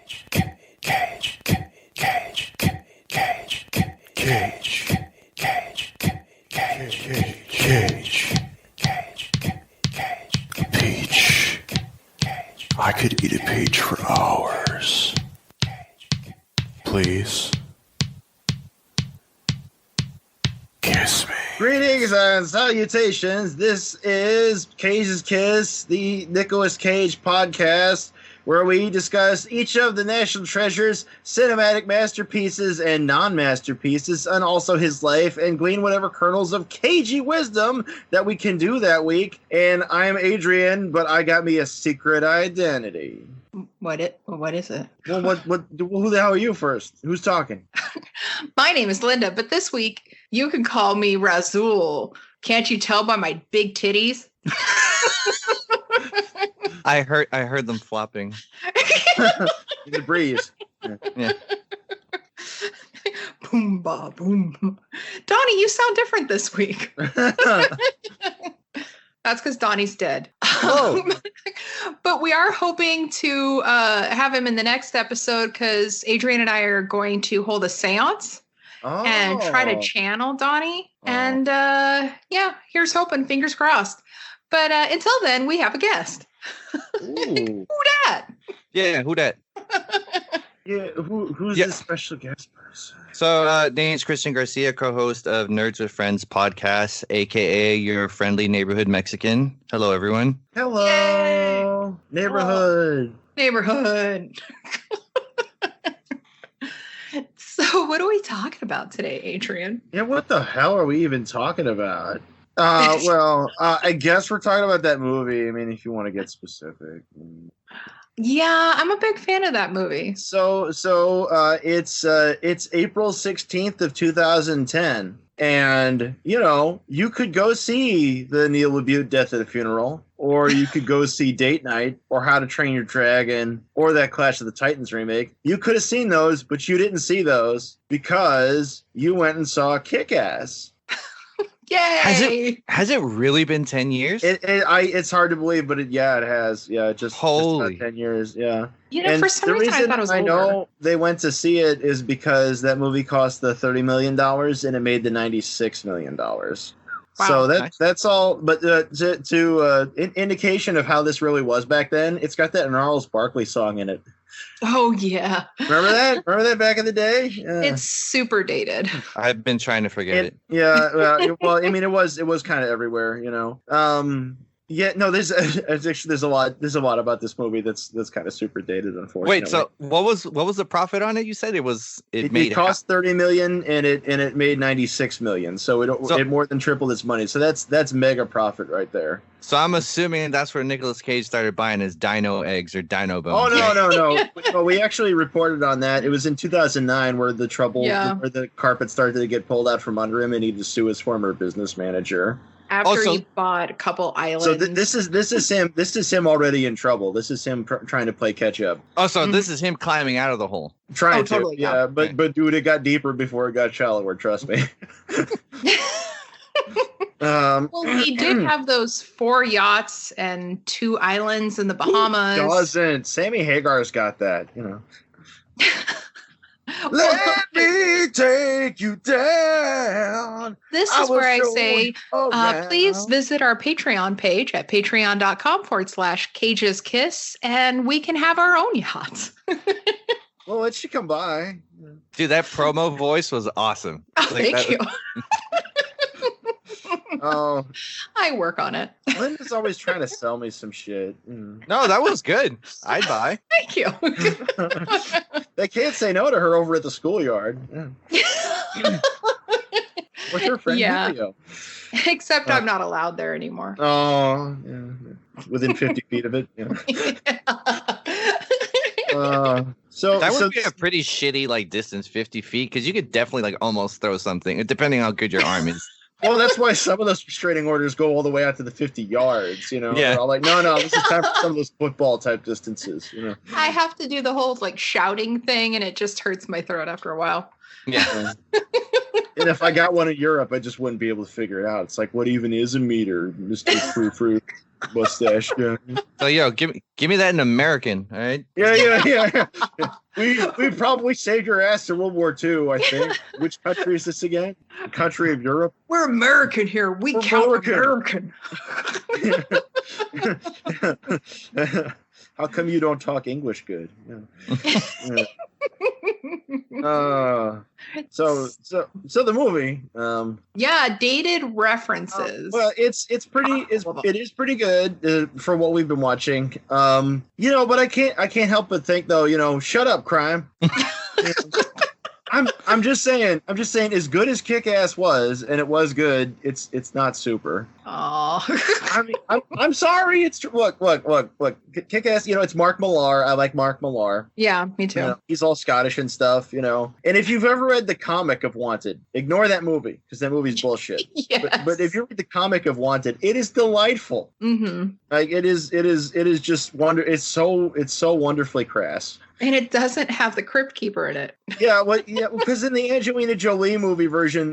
Peach. I could eat a peach for hours. Please. Kiss me. Greetings and salutations. This is Cage's Kiss, the Nicolas Cage podcast, where we discuss each of the national treasures, cinematic masterpieces, and non-masterpieces, and also his life, and glean whatever kernels of cagey wisdom that we can do that week. And I'm Adrian, but I got me a secret identity. What is it? Well, who the hell are you first? Who's talking? My name is Linda, but this week you can call me Razul. Can't you tell by my big titties? I heard them flopping. In the breeze. Yeah. Boom, ba, boom. Donnie, you sound different this week. That's because Donnie's dead. Oh. But we are hoping to have him in the next episode because Adrian and I are going to hold a seance and try to channel Donnie. Oh. And here's hoping, fingers crossed. But until then, we have a guest. Who dat? Yeah, who dat? Yeah, who's the special guest person? So, name's Christian Garcia, co-host of Nerds with Friends podcast, aka your friendly neighborhood Mexican. Hello, everyone. Hello, Yay! neighborhood. Neighborhood. So, what are we talking about today, Adrian? Yeah, what the hell are we even talking about? I guess we're talking about that movie. I mean, if you want to get specific. Yeah, I'm a big fan of that movie. So it's April 16th of 2010. And, you could go see the Neil LaBute Death at a Funeral, or you could go see Date Night, or How to Train Your Dragon, or that Clash of the Titans remake. You could have seen those, but you didn't see those because you went and saw Kick-Ass. Yay! Has it really been 10 years? It's hard to believe, but it has. Yeah, just Holy. about 10 years. Yeah. And for some reason I thought it was I over. know they went to see it is because that movie cost the $30 million and it made the $96 million. Wow. So that's all. But indication of how this really was back then, it's got that Gnarls Barkley song in it. Oh, yeah. Remember that? Remember that back in the day? It's super dated. I've been trying to forget it. Yeah. Well, I mean, it was kind of everywhere, Yeah, no, there's a lot about this movie that's kind of super dated, unfortunately. Wait, so what was the profit on it? You said it cost $30 million and it made $96 million, so it more than tripled its money. So that's mega profit right there. So I'm assuming that's where Nicolas Cage started buying his dino eggs or dino bones. Oh no! We actually reported on that. It was in 2009 where where the carpet started to get pulled out from under him, and he had to sue his former business manager. After he bought a couple islands. So this is him. This is him already in trouble. This is him trying to play catch up. Oh, so this is him climbing out of the hole. Trying to, totally, yeah. But dude, it got deeper before it got shallower. Trust me. Well, he did have those 4 yachts and 2 islands in the Bahamas. Who doesn't? Sammy Hagar's got that. Let me take you down. This is where I say, please visit our Patreon page at patreon.com/Cage's Kiss, and we can have our own yachts. Well, let you come by. Dude, that promo voice was awesome. Oh, thank you. Oh, I work on it. Linda's always trying to sell me some shit. No, that was good. I'd buy. Thank you. They can't say no to her over at the schoolyard. Yeah. What's her friend? Yeah. Julio? Except I'm not allowed there anymore. Oh, yeah. Within 50 feet of it. Yeah. So that would be a pretty shitty distance, 50 feet, because you could definitely almost throw something, depending on how good your arm is. Well, that's why some of those restraining orders go all the way out to the 50 yards, Yeah. They're all like, no, this is time for some of those football type distances, I have to do the whole shouting thing, and it just hurts my throat after a while. Yeah. And if I got one in Europe, I just wouldn't be able to figure it out. It's like, what even is a meter, Mr. Frou mustache guy? So yo, give me that in American, all right? Yeah. We probably saved your ass in World War II, I think. Which country is this again? The country of Europe? We're American here. We're count American. How come you don't talk English good? Yeah. So the movie. Dated references. Well, it is pretty good for what we've been watching. But I can't help but think though, shut up, crime. I'm just saying, as good as Kick-Ass was, and it was good, it's not super. Oh. I mean, I'm sorry. It's true. Look. Kick-Ass. It's Mark Millar. I like Mark Millar. Yeah, me too. He's all Scottish and stuff. And if you've ever read the comic of Wanted, ignore that movie because that movie's bullshit. Yes. But if you read the comic of Wanted, it is delightful. Mm-hmm. Like it is just wonder. It's so wonderfully crass. And it doesn't have the Crypt Keeper in it. Yeah, because in the Angelina Jolie movie version,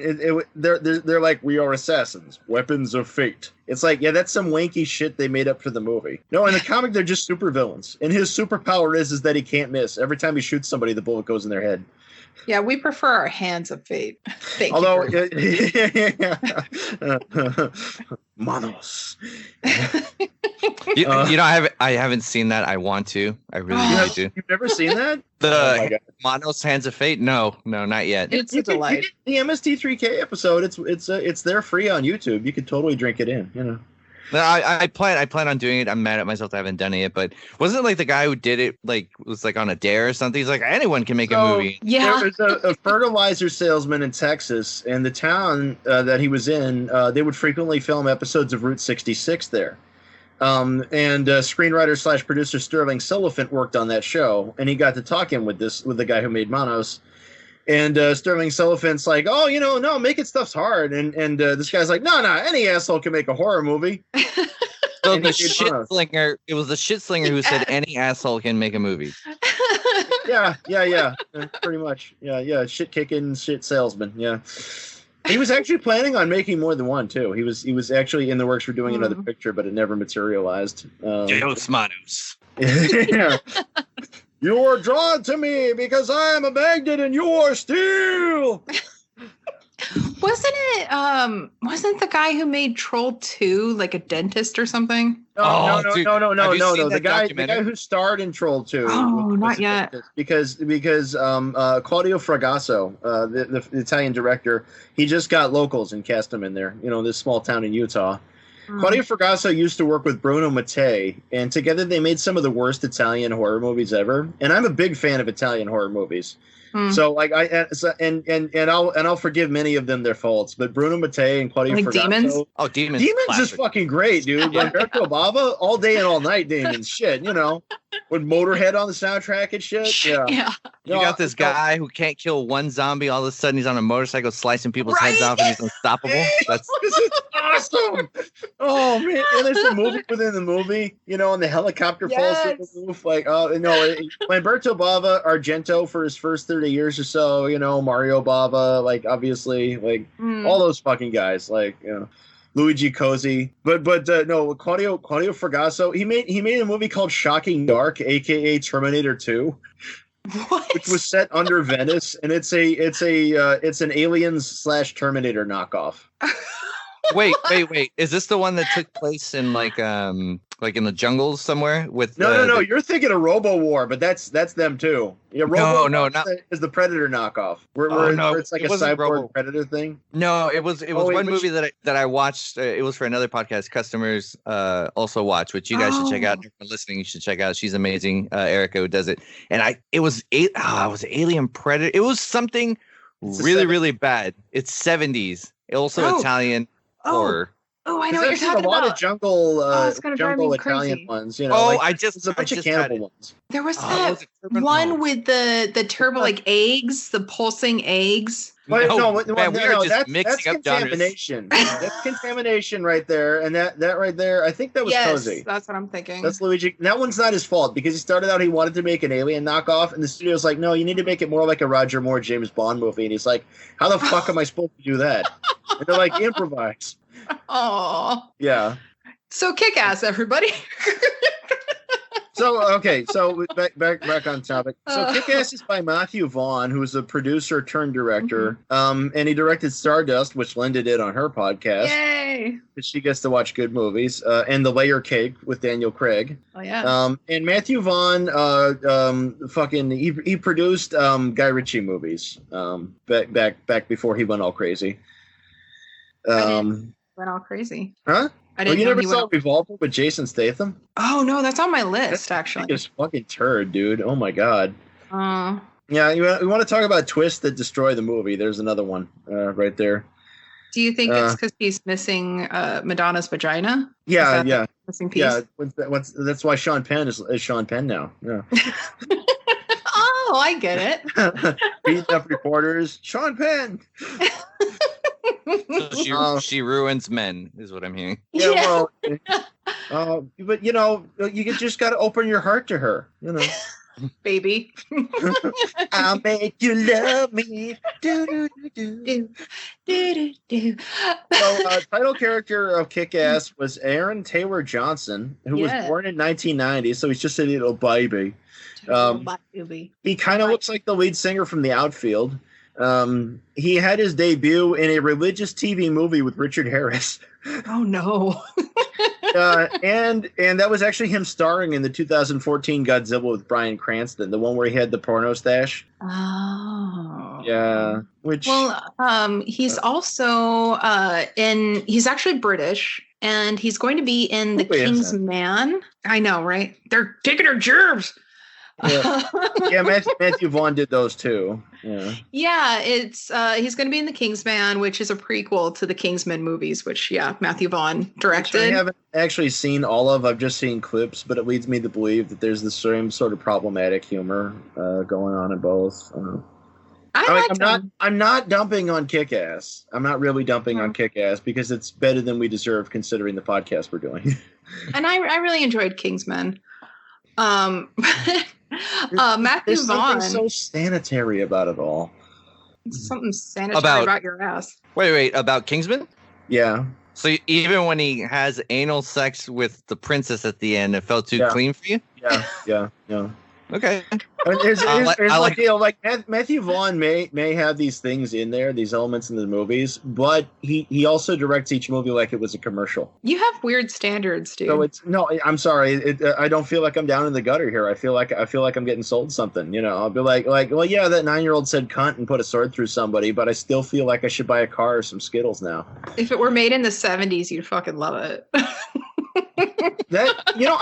they're like, we are assassins, weapons of fate. It's like, yeah, that's some wanky shit they made up for the movie. No, in the comic, they're just super villains, and his superpower is that he can't miss. Every time he shoots somebody, the bullet goes in their head. Yeah, we prefer our Hands of Fate. Although, Manos. I haven't seen that. I want to. I really do. You've never seen that? The Manos Hands of Fate? No, not yet. It's a delight. The MST3K episode. It's there free on YouTube. You could totally drink it in. No, I plan on doing it. I'm mad at myself that I haven't done it yet, but wasn't it like the guy who did it was on a dare or something? He's like, anyone can make a movie. Yeah. There was a fertilizer salesman in Texas, and the town that he was in, they would frequently film episodes of Route 66 there. And screenwriter / producer Sterling Silliphant worked on that show, and he got to talking with the guy who made Manos. And Sterling Silliphant's like, oh, no, making stuff's hard. And this guy's like, no, any asshole can make a horror movie. So the shit slinger, it was the shit slinger who said any asshole can make a movie. Yeah, pretty much. Yeah, shit kicking, shit salesman. Yeah. He was actually planning on making more than one too. He was actually in the works for doing another picture, but it never materialized. Dios Manos. Yeah. You are drawn to me because I am a magnet and you are steel. Wasn't the guy who made Troll 2 like a dentist or something? No. The guy who starred in Troll 2. Oh, not yet. Because Claudio Fragasso, the Italian director, he just got locals and cast him in there. This small town in Utah. Claudio Fragasso used to work with Bruno Mattei, and together they made some of the worst Italian horror movies ever. And I'm a big fan of Italian horror movies. So I'll forgive many of them their faults, but Bruno Mattei and Claudio Fragasso. Demons? Oh, Demons is fucking great, dude. Umberto Bava, all day and all night Demons. Shit, with Motorhead on the soundtrack and shit. Yeah. You got this guy who can't kill one zombie. All of a sudden, he's on a motorcycle slicing people's heads off, and he's unstoppable. That's awesome. Oh man, and there's the movie within the movie, and the helicopter falls through the roof. Umberto Bava, Argento for his first 30 years or so. Mario Bava, obviously, all those fucking guys, Luigi Cozzi, but no, Claudio Fragasso. He made a movie called Shocking Dark, aka Terminator 2. What? Which was set under Venice, and it's an Aliens / Terminator knockoff. Wait. Is this the one that took place in in the jungles somewhere with? No. You're thinking of Robo War, but that's them too. Yeah, Robo War is the Predator knockoff. Where it's like a cyborg Predator thing. No, it was one movie that I watched. It was for another podcast. Customers also watch, which you guys should check out. If you're listening, you should check out. She's amazing, Erica, who does it. And it was Alien Predator. It was something really bad. It's 70s. Also Italian horror. Oh, I know what you're talking a lot about. of jungle, it's gonna drive jungle me Italian crazy. ones. You know, Oh, like, there's a bunch of cannibal ones. There was that one with the turbo like eggs, the pulsing eggs. But that's contamination. That's contamination right there, and that right there, I think that was Cozy. That's what I'm thinking. That's Luigi. That one's not his fault because he started out, he wanted to make an Alien knockoff, and the studio's like, no, you need to make it more like a Roger Moore James Bond movie. And he's like, how the fuck am I supposed to do that? And they're like, improvise. Oh. Yeah. So Kick-Ass, everybody. So back on topic. So Kick-Ass is by Matthew Vaughn, who is a producer turned director. And he directed Stardust, which Linda did on her podcast. Yay! Because she gets to watch good movies. And The Layer Cake with Daniel Craig. Oh yeah. And Matthew Vaughn he produced Guy Ritchie movies. Back before he went all crazy. Went all crazy. Huh? You never saw Revolver with Jason Statham? Oh no, that's on my list actually. It's fucking turd, dude. Oh my god. Yeah, you want to talk about twists that destroy the movie? There's another one right there. Do you think it's because he's missing Madonna's vagina? Yeah. Missing piece? Yeah, that's why Sean Penn is Sean Penn now. Yeah. Oh, I get it. Beating up reporters. Sean Penn. She ruins men, is what I'm hearing. Yeah. Well, but you just got to open your heart to her. Baby. I'll make you love me. Do. So, title character of Kick-Ass was Aaron Taylor Johnson, who was born in 1990, so he's just a little baby. He kind of looks like the lead singer from The Outfield. He had his debut in a religious TV movie with Richard Harris. Oh no. And that was actually him starring in the 2014 Godzilla with Bryan Cranston, the one where he had the porno stash. Oh. Yeah. He's also he's actually British, and he's going to be in The King's Man. I know, right? They're taking her germs. Yeah, Matthew Vaughn did those too. Yeah, it's he's going to be in The Kingsman, which is a prequel to the Kingsman movies, which Matthew Vaughn directed. Which I haven't actually seen all of. I've just seen clips, but it leads me to believe that there's the same sort of problematic humor going on in both. I'm not dumping on Kick-Ass. I'm not really dumping on Kick-Ass because it's better than we deserve considering the podcast we're doing. And I really enjoyed Kingsman. Matthew Vaughn. There's something so sanitary about it all. Something sanitary about your ass. Wait, about Kingsman? Yeah. So even when he has anal sex with the princess at the end, it felt too clean for you? Yeah. Okay. Matthew Vaughn may have these things in there, these elements in the movies, but he also directs each movie like it was a commercial. You have weird standards, dude. So I'm sorry. I don't feel like I'm down in the gutter here. I feel like I'm getting sold something. I'll be like, well, yeah, that 9-year-old said cunt and put a sword through somebody, but I still feel like I should buy a car or some Skittles now. If it were made in the 70s, you'd fucking love it. I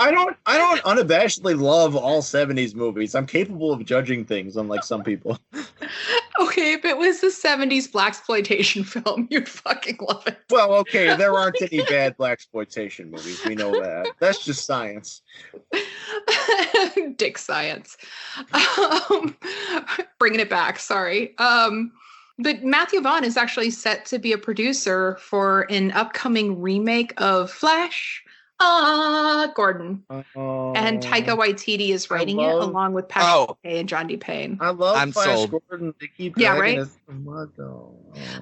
don't unabashedly love all 70s movies. I'm capable of judging things, unlike some people. Okay, if it was the 70s blaxploitation film, you'd fucking love it. Well, okay, there aren't any bad blaxploitation movies. We know that. That's just science. Dick science. Bringing it back, sorry. But Matthew Vaughn is actually set to be a producer for an upcoming remake of Flash Gordon. And Taika Waititi is writing it along with Patrick McKay and John D. Payne. I love Flash Gordon. They keep right?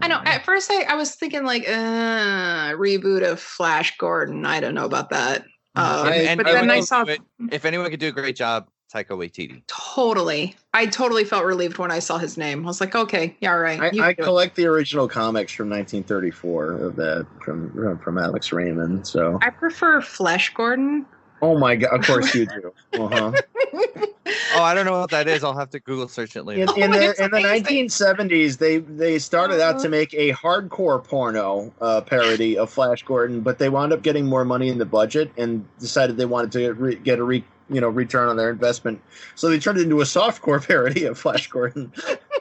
I know. At first, I was thinking like reboot of Flash Gordon. I don't know about that. But then I saw. If anyone could do a great job, Taika Waititi. Totally. I totally felt relieved when I saw his name. I was like, okay, yeah, all right. I collect the original comics from 1934 of that from Alex Raymond. So I prefer Flesh Gordon. Oh my god! Of course you do. Uh-huh. Oh, I don't know what that is. I'll have to Google search it later. In the 1970s, they started out to make a hardcore porno parody of Flash Gordon, but they wound up getting more money in the budget and decided they wanted to get a return on their investment. So they turned it into a softcore parody of Flash Gordon.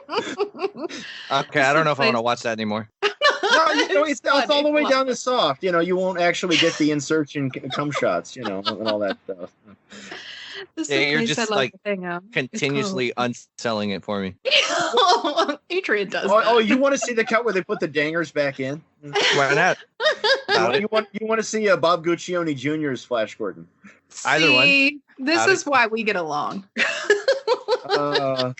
Okay, I don't know if I want to watch that anymore. No, it's all the way down to soft. You won't actually get the insertion cum shots, and all that stuff. You're just like continuously unselling it for me. Adrian does. Oh, you want to see the cut where they put the dangers back in? Why not? You want to see Bob Guccione Jr.'s Flash Gordon? Either one. This is why we get along. So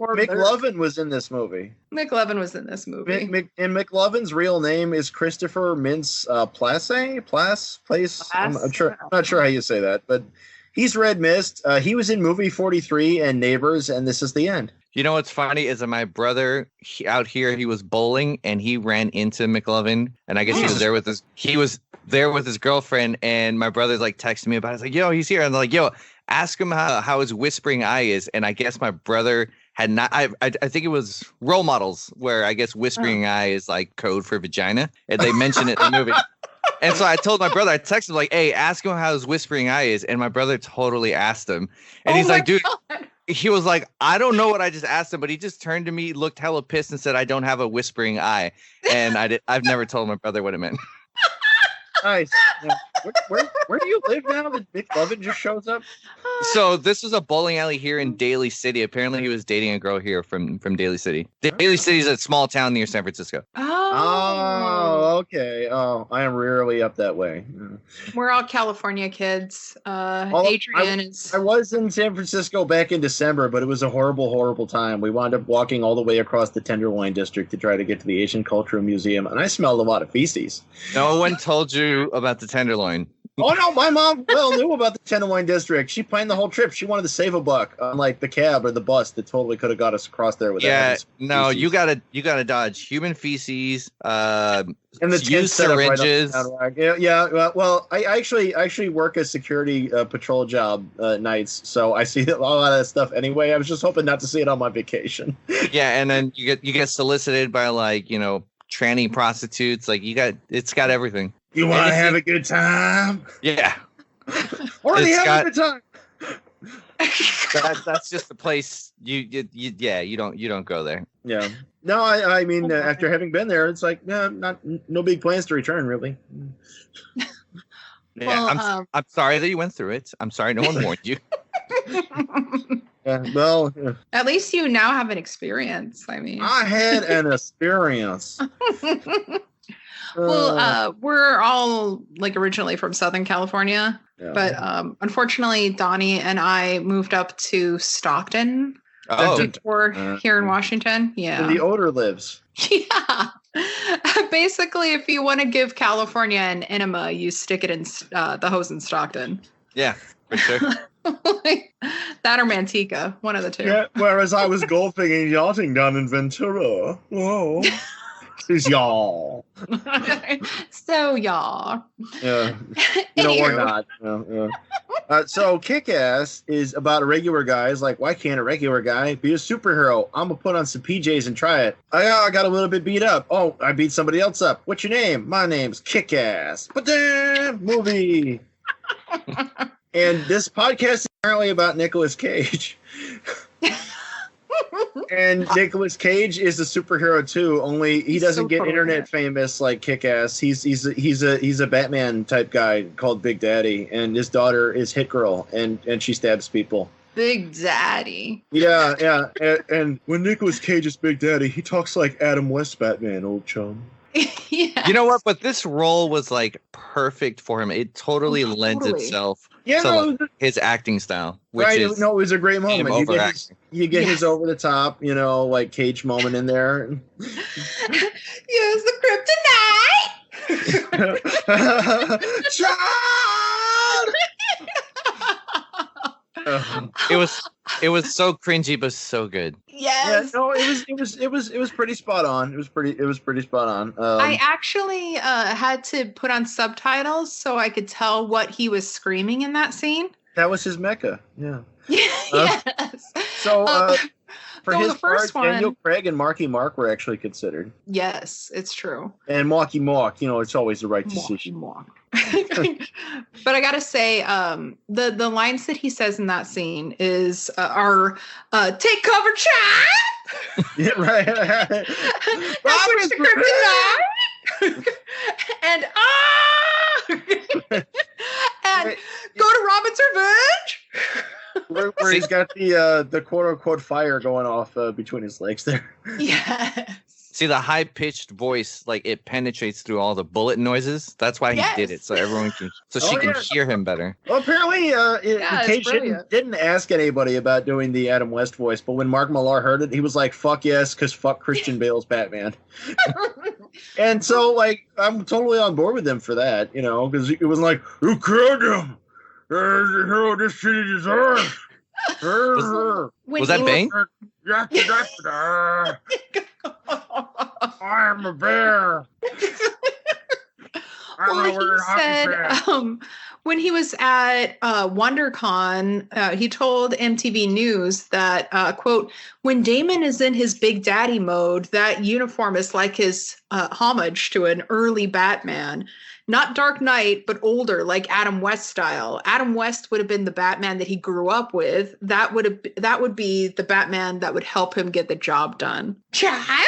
McLovin was in this movie. McLovin was in this movie. And McLovin's real name is Christopher Mintz-Plasse. I'm not sure how you say that, but he's Red Mist. He was in movie 43 and Neighbors, and this is the end. You know what's funny is that my brother out here, he was bowling and he ran into McLovin, and I guess he was there with his girlfriend, and my brother's like texting me about it. It's like, yo, he's here. And they're like, yo, ask him how his whispering eye is. And I guess my brother had not, I think it was Role Models, where I guess whispering eye is like code for vagina. And they mention it in the movie. And so I told my brother, I texted him like, hey, ask him how his whispering eye is. And my brother totally asked him. And he's like, dude, he was like, I don't know what I just asked him, but he just turned to me, looked hella pissed and said, I don't have a whispering eye. And I've never told my brother what it meant. Nice. Where do you live now that McLovin just shows up? So this was a bowling alley here in Daly City. Apparently he was dating a girl here from Daly City. Daly City is a small town near San Francisco. Oh, okay. Oh, I am rarely up that way. We're all California kids. Adrian is... I was in San Francisco back in December, but it was a horrible, horrible time. We wound up walking all the way across the Tenderloin District to try to get to the Asian Cultural Museum, and I smelled a lot of feces. No one told you about the Tenderloin. Oh, no, my mom knew about the Tenderloin District. She planned the whole trip. She wanted to save a buck on like the cab or the bus that totally could have got us across there with no, you gotta dodge human feces, and the use syringes. Well, I actually work a security patrol job nights, so I see a lot of that stuff anyway. I was just hoping not to see it on my vacation. Yeah, and then you get solicited by like, tranny prostitutes. Like it's got everything. You want to have a good time? Yeah. Already having a good time. That's just the place you don't go there. Yeah. No, I mean after having been there, it's like no big plans to return really. Yeah, well, I'm sorry that you went through it. I'm sorry no one warned you. Yeah. At least you now have an experience. I mean, I had an experience. Well, we're all like originally from Southern California, but unfortunately, Donnie and I moved up to Stockton before here in Washington. Yeah, where the odor lives. Yeah, basically, if you want to give California an enema, you stick it in the hose in Stockton. Yeah, for sure. That or Manteca, one of the two. Yeah, whereas I was golfing and yachting down in Ventura. Whoa. Is y'all. So y'all. Yeah. No, we're not. Yeah. So Kick-Ass is about a regular guy. It's like, why can't a regular guy be a superhero? I'm going to put on some PJs and try it. I got a little bit beat up. Oh, I beat somebody else up. What's your name? My name's Kick-Ass. But damn, movie. And this podcast is apparently about Nicolas Cage. And Nicolas Cage is a superhero too, only he doesn't get internet famous like Kick-Ass. He's a Batman type guy called Big Daddy, and his daughter is Hit Girl, and she stabs people. Big Daddy. Yeah. And when Nicolas Cage is Big Daddy, he talks like Adam West Batman, old chum. Yeah. You know what? But this role was like perfect for him. It totally lends itself to his acting style. Which is it was a great moment. You get his over the top, like Cage moment in there. Use the kryptonite. It was so cringy, but so good. Yes. Yeah, no, it was pretty spot on. It was pretty spot on. I actually had to put on subtitles so I could tell what he was screaming in that scene. That was his mecca. Yeah. Yes. For his part, Daniel Craig and Marky Mark were actually considered. Yes, it's true. And Marky Mark, it's always the right decision. But I gotta say, the lines that he says in that scene are take cover, child. Yeah, right. Switch to kryptonite. And and go to Robin's Revenge. Where he's got the quote unquote fire going off between his legs there. Yes. See, the high-pitched voice, like, it penetrates through all the bullet noises. That's why he did it, so everyone can, she can hear him better. Well, apparently, Cage didn't ask anybody about doing the Adam West voice, but when Mark Millar heard it, he was like, "Fuck yes," because fuck Christian Bale's Batman. And so, like, I'm totally on board with him for that, you know, because it was like, "You killed him. There's the hero this city deserves." Was that Bane? I'm a bear. Well, he said when he was at WonderCon, he told MTV News that, quote, when Damon is in his Big Daddy mode, that uniform is like his homage to an early Batman. Not Dark Knight, but older, like Adam West style. Adam West would have been the Batman that he grew up with. That would be the Batman that would help him get the job done. Child?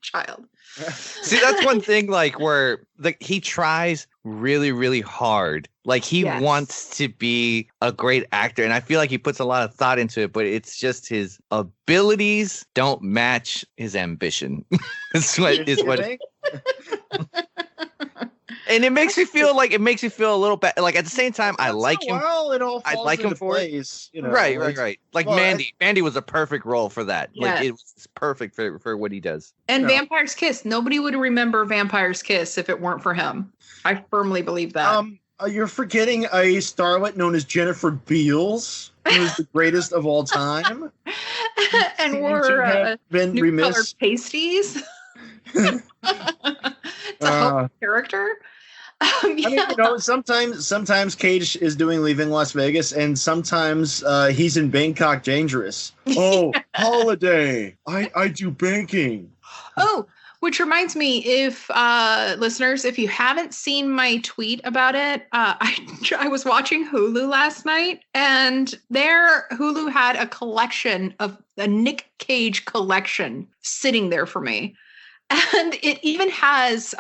Child. See, that's one thing, like, where he tries really, really hard. Like, he wants to be a great actor, and I feel like he puts a lot of thought into it, but it's just his abilities don't match his ambition. And it makes me feel a little bad. Like, at the same time, I like him. Well, it all falls I like him for place, you know. Right. Like, Mandy was a perfect role for that. Yes. Like, it was perfect for what he does. And Vampire's Kiss. Nobody would remember Vampire's Kiss if it weren't for him. I firmly believe that. You're forgetting a starlet known as Jennifer Beals, who is the greatest of all time. And we're been new remiss. Colored pasties. It's a whole character. I mean, you know, sometimes Cage is doing Leaving Las Vegas, and sometimes he's in Bangkok Dangerous. Oh, holiday! I do banking. Oh, which reminds me, if listeners, if you haven't seen my tweet about it, I was watching Hulu last night, and there Hulu had a Nick Cage collection sitting there for me. And it even has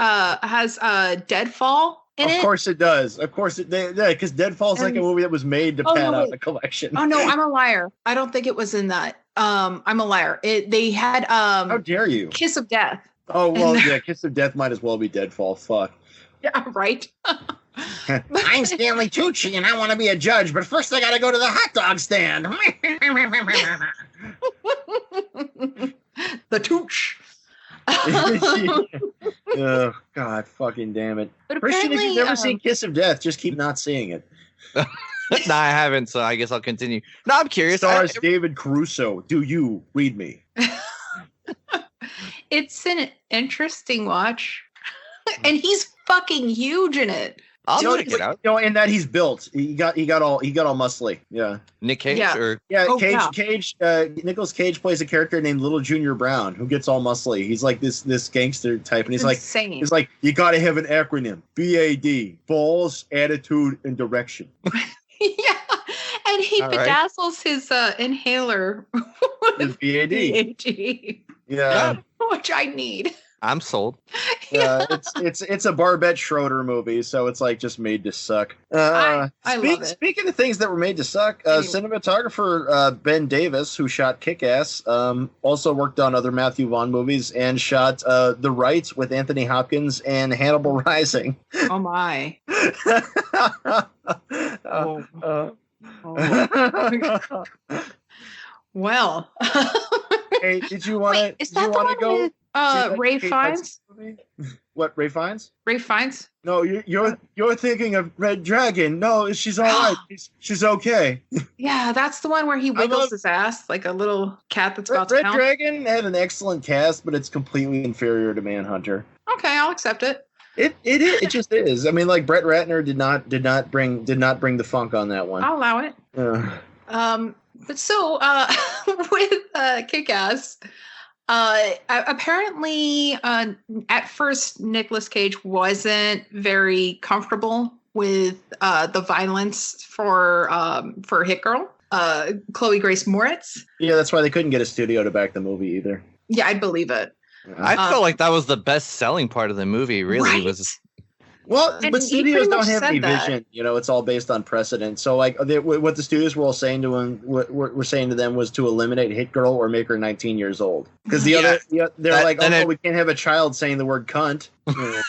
Deadfall in it. Of course it does. Of course because Deadfall is like a movie that was made to pad out the collection. Oh no, I'm a liar. I don't think it was in that. I'm a liar. They had How dare you? Kiss of Death. Oh well, yeah, Kiss of Death might as well be Deadfall. Fuck. Yeah, right. I'm Stanley Tucci, and I want to be a judge, but first I got to go to the hot dog stand. The Tooch. Oh God, fucking damn it! But Christian, if you've never seen Kiss of Death, just keep not seeing it. No, I haven't, so I guess I'll continue. No, I'm curious. Stars David Caruso. Do you read me? It's an interesting watch, and he's fucking huge in it. I'll check it out. You know, in that he's built. He got all muscly. Yeah. Nick Cage Cage. Nicolas Cage plays a character named Little Junior Brown who gets all muscly. He's like this gangster type, and he's like, you got to have an acronym: BAD, balls, attitude, and direction. Yeah, and he bedazzles his inhaler with BAD. Yeah, which I need. I'm sold. Yeah, it's a Barbette Schroeder movie, so it's like just made to suck. I love it. Speaking of things that were made to suck, cinematographer Ben Davis, who shot Kick-Ass, also worked on other Matthew Vaughn movies and shot The Right with Anthony Hopkins and Hannibal Rising. Oh my! Well, hey, did you want to? Is that the one go? With Ray Fiennes? What, Ray Fiennes? Ray Fiennes? No, you're thinking of Red Dragon. No, she's all right. She's okay. Yeah, that's the one where he wiggles his ass like a little cat that's about to pounce. Red Dragon had an excellent cast, but it's completely inferior to Manhunter. Okay, I'll accept it. It just is. I mean, like Brett Ratner did not bring the funk on that one. I'll allow it. But so with Kick-Ass, apparently at first Nicolas Cage wasn't very comfortable with the violence for Hit Girl. Chloe Grace Moritz. Yeah, that's why they couldn't get a studio to back the movie either. Yeah, I'd believe it. I felt like that was the best selling part of the movie. Really, Right? was. Well, And but he studios pretty don't much have any said that. vision. You know, it's all based on precedent. So, like, what the studios were all saying to him, what we're saying to them was to eliminate Hit Girl or make her 19 years old. Because they're like, we can't have a child saying the word cunt. You know.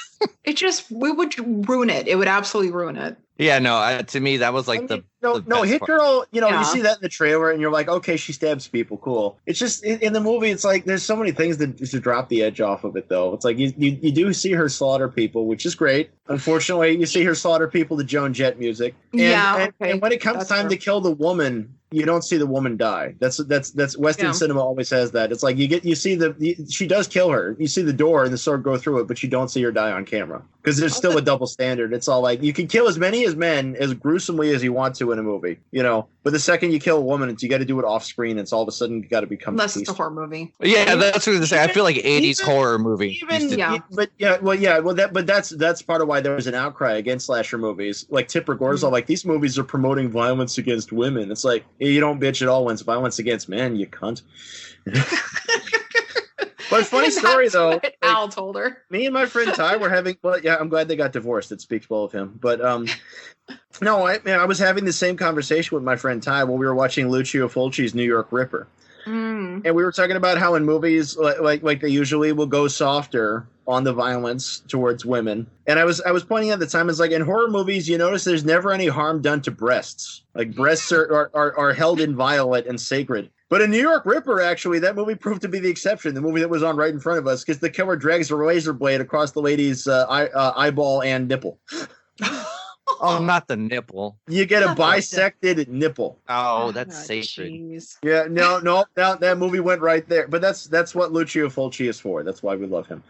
We would ruin it. It would absolutely ruin it. Yeah, no. To me, that was like the best Hit part. Girl. You know, Yeah. you see that in the trailer, and you're like, okay, she stabs people, cool. It's just in the movie, it's like there's so many things that to drop the edge off of it, though. It's like you do see her slaughter people, which is great. Unfortunately, you see her slaughter people to Joan Jett music. And when it comes time to kill the woman, you don't see the woman die. That's Western cinema always has that. It's like she does kill her. You see the door and the sword go through it, but you don't see her die on camera because there's still a double standard. It's all like you can kill as many as men as gruesomely as you want to in a movie, you know. But the second you kill a woman, you got to do it off screen. It's all of a sudden you got to become Unless it's a horror movie. Yeah, that's what I was say. I feel like 80s horror movie. But that's part of why there was an outcry against slasher movies. Like Tipper Gore's all like, these movies are promoting violence against women. It's like, you don't bitch at all when it's violence against men, you cunt. But funny story though. What Al told her. Me and my friend Ty were having. Well, yeah, I'm glad they got divorced. It speaks well of him. But no, I was having the same conversation with my friend Ty while we were watching Lucio Fulci's New York Ripper. And we were talking about how in movies like they usually will go softer on the violence towards women. And I was pointing out at the time, it's like in horror movies, you notice there's never any harm done to breasts. Like breasts are held inviolate and sacred. But in New York Ripper, actually, that movie proved to be the exception. The movie that was on right in front of us, because the killer drags a razor blade across the lady's eyeball and nipple. Oh, not the nipple. You get a bisected nipple. Oh, that's sacred. Geez. Yeah, no, that movie went right there. But that's what Lucio Fulci is for. That's why we love him.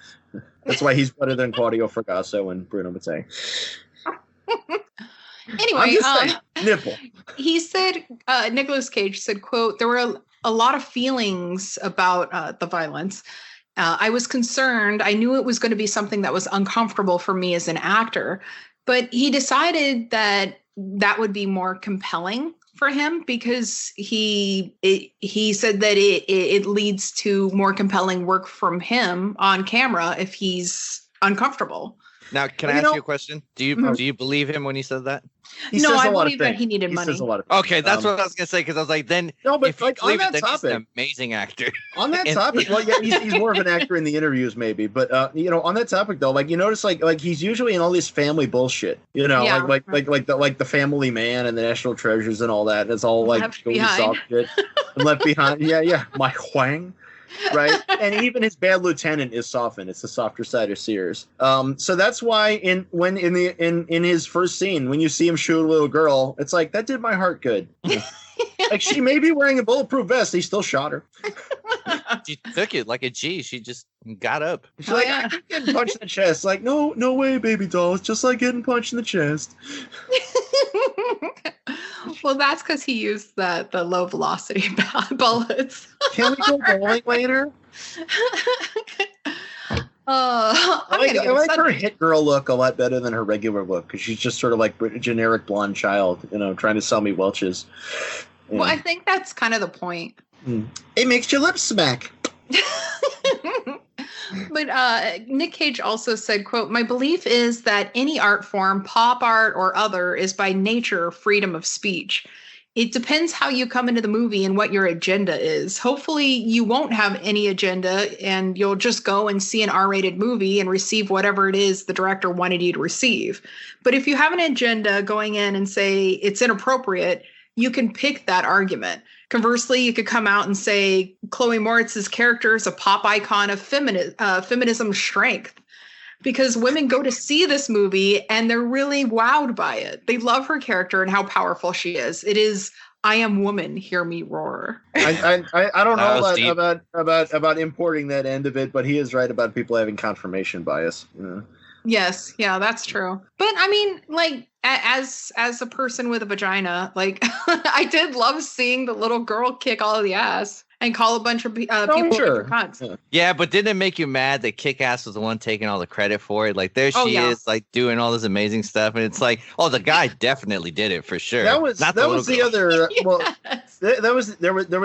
That's why he's better than Claudio Fragasso and Bruno Mattei. Anyway, nipple. He said, Nicolas Cage said, quote, there were a lot of feelings about the violence. I was concerned. I knew it was going to be something that was uncomfortable for me as an actor. But he decided that would be more compelling for him because he said that it leads to more compelling work from him on camera if he's uncomfortable. Now, can I ask you a question? Do you believe him when he said that? No, I believe that he needed money. Says a lot of things. Okay, that's what I was gonna say because I was like, then no, but if like you on that then topic, he's an amazing actor. On that topic, well, yeah, he's more of an actor in the interviews, maybe. But on that topic though, like you notice, like he's usually in all this family bullshit. You know, like the Family Man and the National Treasures and all that. It's all like soft shit. And Left Behind. Yeah, my Huang. Right, and even his Bad Lieutenant is softened. It's the softer side of Sears. So that's why in his first scene, when you see him shoot a little girl, it's like that did my heart good. Like she may be wearing a bulletproof vest, he still shot her. She took it like a G. She just got up. She's like, I keep getting punched in the chest. Like, no way, baby doll. It's just like getting punched in the chest. Well, that's because he used the low velocity bullets. Can we go bowling later? I like her hit girl look a lot better than her regular look because she's just sort of like a generic blonde child, trying to sell me Welch's. Yeah. Well, I think that's kind of the point. It makes your lips smack. But Nick Cage also said, quote, my belief is that any art form, pop art or other, is by nature freedom of speech. It depends how you come into the movie and what your agenda is. Hopefully you won't have any agenda and you'll just go and see an R-rated movie and receive whatever it is the director wanted you to receive. But if you have an agenda going in and say it's inappropriate, you can pick that argument. Conversely, you could come out and say Chloe Moritz's character is a pop icon of feminism strength. Because women go to see this movie and they're really wowed by it. They love her character and how powerful she is. It is, I am woman, hear me roar. I don't know about importing that end of it, but he is right about people having confirmation bias. Yes, yeah, that's true. But I mean, like, as a person with a vagina, like, I did love seeing the little girl kick all of the ass. and call a bunch of people sure. cunts. Yeah, but didn't it make you mad that Kick-Ass was the one taking all the credit for it? Like, there she is, like, doing all this amazing stuff, and it's like, oh, the guy definitely did it for sure. That was the other. Well, Yes. there was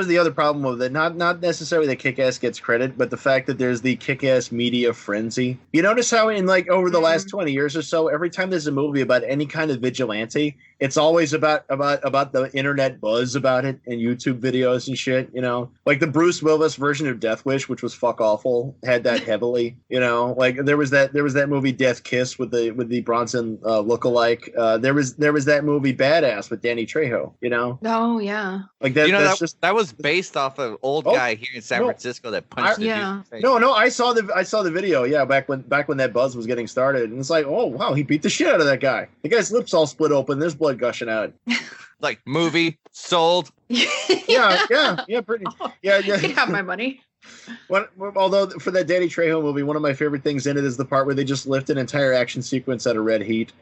the other problem with it. Not necessarily that Kick-Ass gets credit, but the fact that there's the Kick-Ass media frenzy. You notice how in like over the last 20 years or so, every time there's a movie about any kind of vigilante, it's always about the internet buzz about it and YouTube videos and shit. You know, like the Bruce Willis version of Death Wish, which was fuck awful, had that heavily. You know, like there was that movie Death Kiss with the Bronson lookalike. There was that movie Badass with Danny Trejo. You know. Oh yeah. Like that. You know, that's that was based off of old guy here in San Francisco that punched the dude in the face. No, I saw the video. Yeah, back when that buzz was getting started, and it's like, oh wow, he beat the shit out of that guy. The guy's lips all split open. There's blood gushing out. Like movie sold. Yeah, pretty. Yeah. You can have my money. Although for that Danny Trejo movie, one of my favorite things in it is the part where they just lift an entire action sequence out of red heat.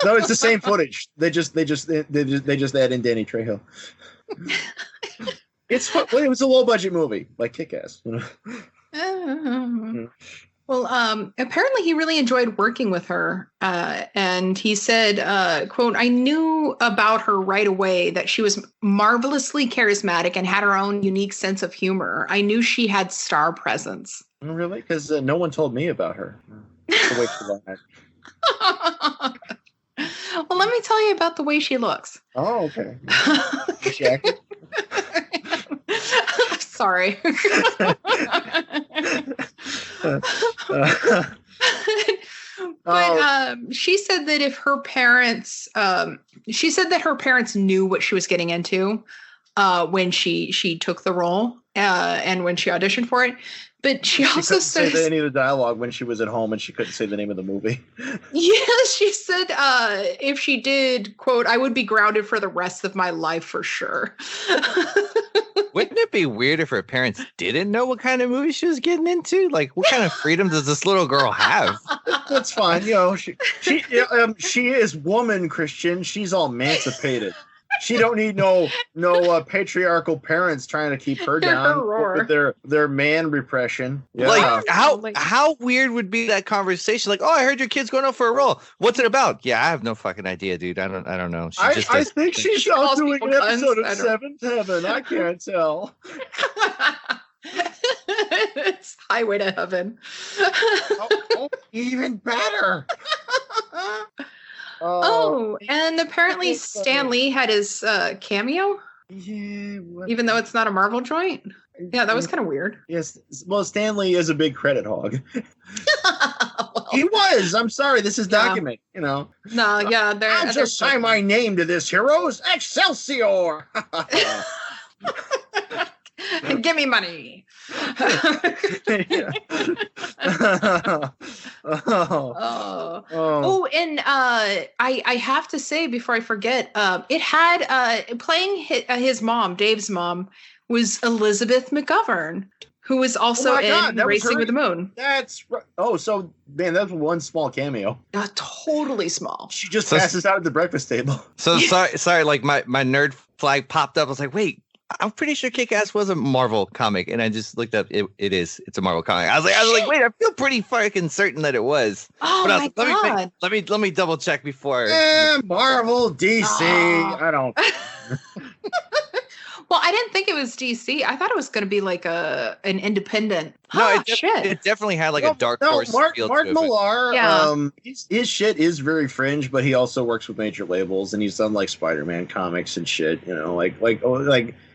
No, it's the same footage. They just add in Danny Trejo. It was a low budget movie, like Kick-Ass. You know? Well, apparently he really enjoyed working with her, and he said, "quote I knew about her right away that she was marvelously charismatic and had her own unique sense of humor. I knew she had star presence." Really? Because no one told me about her. The way she looked. Well, let me tell you about the way she looks. Oh, okay. Is she acting? Sorry. But she said that if her parents, her parents knew what she was getting into when she took the role and when she auditioned for it. But she also said any of the dialogue when she was at home and she couldn't say the name of the movie. Yes, she said if she did, quote, I would be grounded for the rest of my life for sure. Wouldn't it be weird if her parents didn't know what kind of movie she was getting into? Like, what kind of freedom does this little girl have? That's fine. You know, she is woman, Christian. She's all emancipated. She don't need no patriarchal parents trying to keep her down with their man repression. Yeah. Like how weird would be that conversation? Like, oh, I heard your kid's going up for a role. What's it about? Yeah, I have no fucking idea, dude. I don't know. I think she's out doing an episode of Seventh Heaven. I can't tell. It's Highway to Heaven. Even better. And apparently Stan Lee had his cameo. Yeah. Even though it's not a Marvel joint. Yeah, that was kind of weird. Yes. Well, Stan Lee is a big credit hog. He was. I'm sorry. This is document. You know. No. Yeah. I'll just sign my name to this. Heroes Excelsior. Give me money. And I have to say before I forget, it had playing his mom, Dave's mom, was Elizabeth McGovern, who was also in Racing with the Moon. That's right. Oh, so man, that's one small cameo. Totally small. She just passes out at the breakfast table. So sorry. Like my nerd flag popped up. I was like, wait. I'm pretty sure Kick-Ass was a Marvel comic, and I just looked up. It's a Marvel comic. I was like, wait, I feel pretty fucking certain that it was. Oh my god! Let me double check before. Marvel, DC. I don't. Well, I didn't think it was DC. I thought it was going to be like an independent. No, it definitely had like a dark horse feel Mark to it. Millar, yeah. His shit is very fringe, but he also works with major labels, and he's done like Spider-Man comics and shit. You know, like.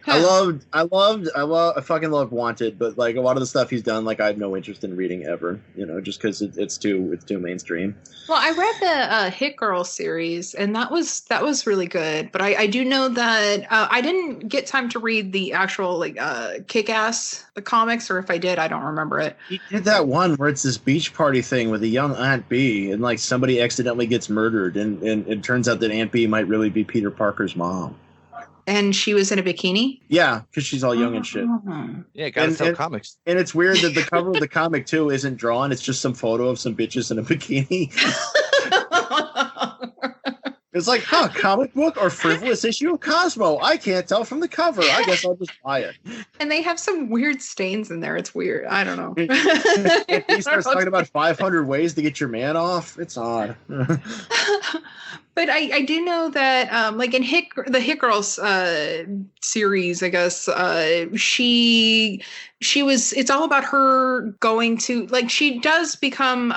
I fucking loved Wanted, but like a lot of the stuff he's done, like I have no interest in reading ever, you know, just because it's too mainstream. Well, I read the Hit Girl series, and that was really good. But I do know that I didn't get time to read the actual like Kick-Ass the comics, or if I did, I don't remember it. He did that one where it's this beach party thing with a young Aunt Bee, and like somebody accidentally gets murdered, and it turns out that Aunt Bee might really be Peter Parker's mom. And she was in a bikini? Yeah, because she's all young and shit. Yeah, gotta sell comics. And it's weird that the cover of the comic, too, isn't drawn. It's just some photo of some bitches in a bikini. It's like, comic book or frivolous issue of Cosmo. I can't tell from the cover. I guess I'll just buy it. And they have some weird stains in there. It's weird. I don't know. He starts talking about 500 ways to get your man off. It's odd. But I do know that, like in the Hit Girls series, I guess, it's all about her going to, like, she does become,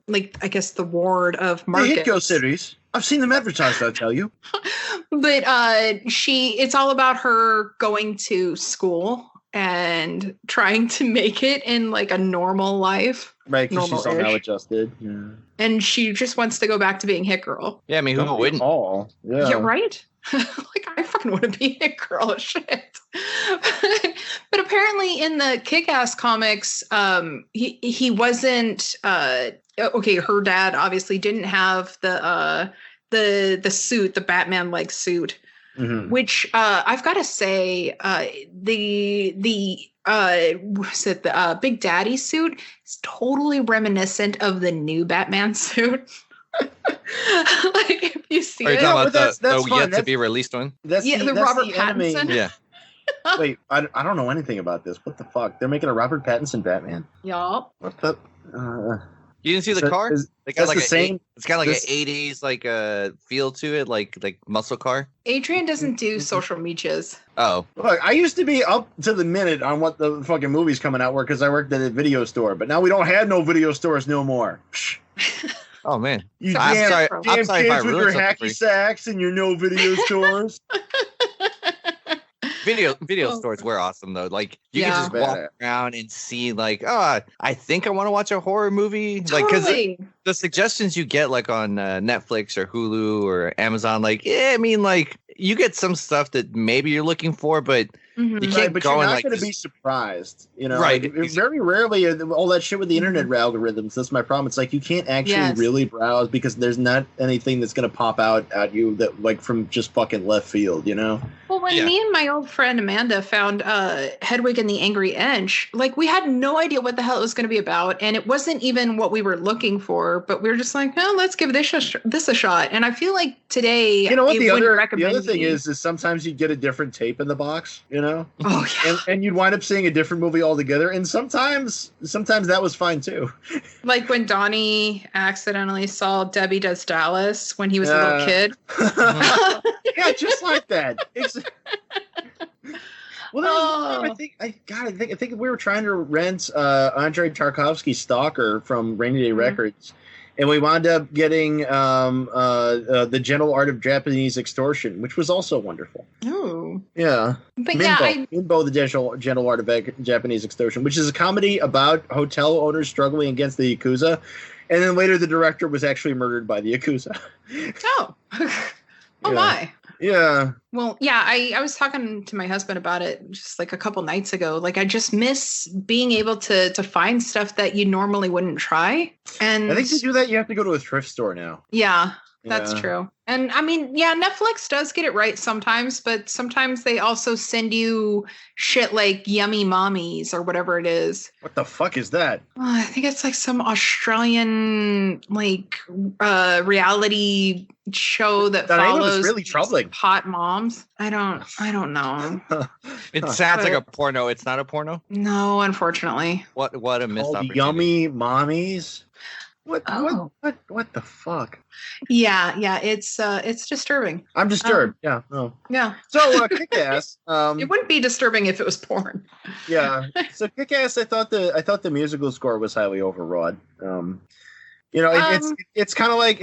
like, I guess the ward of Marcus. The Hit Girl series. I've seen them advertised, I'll tell you. But it's all about her going to school and trying to make it in like a normal life. Right, because she's all maladjusted. Yeah. And she just wants to go back to being Hit Girl. Yeah, I mean, who wouldn't? All. Yeah. Yeah, right? Like, I fucking want to be Hit Girl. Shit. But apparently in the Kick-Ass comics, he wasn't... okay, her dad obviously didn't have the suit, the Batman-like suit, which I've got to say, the Big Daddy suit is totally reminiscent of the new Batman suit. Like, if you see Are you it, talking about the fun. yet to be released one? the Robert Pattinson. Anime. Yeah. Wait, I don't know anything about this. What the fuck? They're making a Robert Pattinson Batman. Yup. What the? You didn't see the car? It's got like same. It's got like an '80s like feel to it, like muscle car. Adrian doesn't do social medias. Oh, Look, I used to be up to the minute on what the fucking movies coming out were because I worked at a video store, but now we don't have no video stores no more. oh man. You So I'm sorry. damn I'm sorry if I kids with ruined your something for hacky you. sacks and your no video stores. Video stores were awesome though. Like you Yeah. can just walk around and see like, oh, I think I want to watch a horror movie. Like because Totally. the suggestions you get like on Netflix or Hulu or Amazon, like yeah, I mean like you get some stuff that maybe you're looking for, but Mhm. you Right, can't but go you're and not like going to be just- surprised, you know. Right. Like, very rarely all that shit with the internet algorithms. That's my problem. It's like you can't actually Yes. really browse because there's not anything that's going to pop out at you that like from just fucking left field, you know. Well, when Yeah. me and my old friend Amanda found Hedwig and the Angry Inch, like we had no idea what the hell it was going to be about, and it wasn't even what we were looking for. But we were just like, oh, let's give this a shot. And I feel like today, You know what? it The wouldn't other recommend thing me- is sometimes you get a different tape in the box, you know. oh yeah, And you'd wind up seeing a different movie altogether, and sometimes that was fine too. like when Donnie accidentally saw Debbie Does Dallas when he was a little kid. Yeah, just like that. Well, Oh. I think we were trying to rent Andrei Tarkovsky's Stalker from Rainy Day Records, and we wound up getting the Gentle Art of Japanese Extortion, which was also wonderful. Ooh. Yeah. But yeah, Minbo, the Gentle Art of Japanese Extortion, which is a comedy about hotel owners struggling against the Yakuza. And then later the director was actually murdered by the Yakuza. oh, oh Yeah. my. Yeah. Well, yeah, I was talking to my husband about it just like a couple nights ago. Like, I just miss being able to find stuff that you normally wouldn't try. And I think to do that, you have to go to a thrift store now. yeah, that's Yeah. true. And I mean, yeah, Netflix does get it right sometimes, but sometimes they also send you shit like Yummy Mommies or whatever it is. What the fuck is that? I think it's like some Australian like reality show that The name of it's follows really these troubling. hot moms. I don't know. It sounds like a porno. It's not a porno. No, unfortunately. What a missed Called opportunity. Yummy Mommies? What the fuck? Yeah, it's disturbing. I'm disturbed. Yeah. Oh. Yeah. So Kick-Ass. It wouldn't be disturbing if it was porn. Yeah. So Kick-Ass, I thought the musical score was highly overwrought. You know, it's kind of like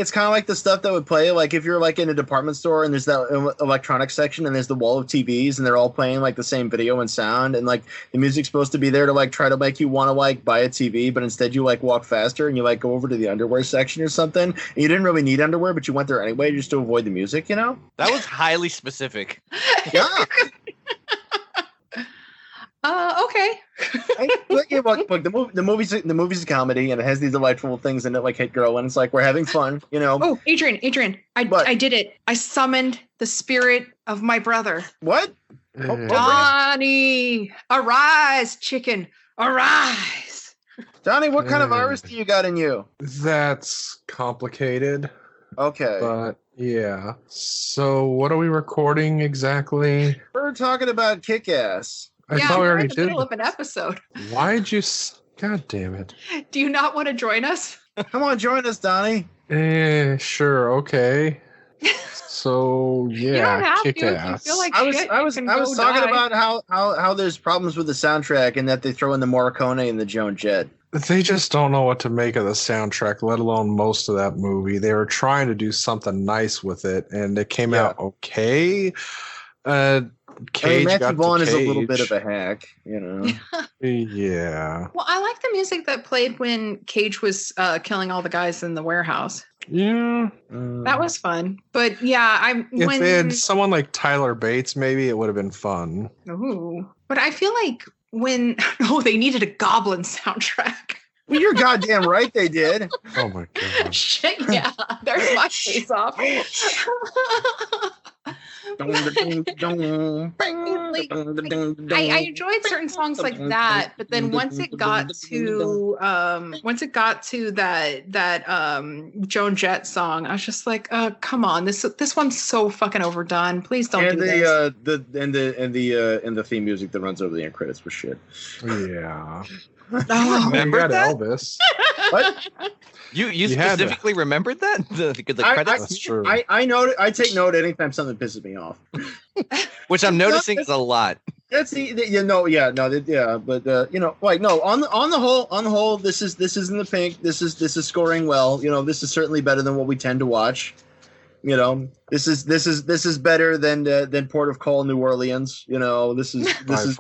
the stuff that would play like if you're like in a department store and there's that electronics section and there's the wall of TVs and they're all playing like the same video and sound and like the music's supposed to be there to like try to make you want to like buy a TV, but instead you like walk faster and you like go over to the underwear section or something. And you didn't really need underwear, but you went there anyway just to avoid the music, you know? That was highly specific. Yeah. Okay. Look, the movie's a comedy and it has these delightful things in it like Hit Girl and it's like we're having fun, you know. Oh, Adrian, What? I did it. I summoned the spirit of my brother. What? Donnie, arise, chicken, arise. Donnie, what kind of virus do you got in you? That's complicated, Okay. but Yeah. So what are we recording exactly? We're talking about Kick-Ass. I yeah, thought we we're already in the did. middle of an episode. Why'd you? God damn it. Do you not want to join us? Come on, join us, Donnie. Sure, okay. So You don't yeah, have to if you Kick-Ass. feel like I was shit. I you was can I was go talking die. about how there's problems with the soundtrack and that they throw in the Morricone and the Joan Jett. They just don't know what to make of the soundtrack, let alone most of that movie. They were trying to do something nice with it, and it came out okay. Cage Matthew got Vaughn to is a little bit Cage. of a hack, you know. Yeah. Well, I like the music that played when Cage was killing all the guys in the warehouse. Yeah. That was fun. But yeah, If they had someone like Tyler Bates, maybe it would have been fun. Ooh. But I feel like they needed a Goblin soundtrack. Well, you're goddamn right they did. Oh my god. Shit, yeah. There's my face off. I enjoyed certain songs like that, but then once it got to that Joan Jett song, I was just like, come on, this one's so fucking overdone. Please don't do this. The theme music that runs over the end credits was shit. Yeah. Oh, You got that? Elvis. What? You had to. specifically remembered that? The credits? That's true. I note. I take note anytime something pisses me off. Which I'm noticing is a lot. That's but on the whole, this is in the pink. This is scoring well. You know, this is certainly better than what we tend to watch. You know, this is better than Port of Call, New Orleans. You know, this is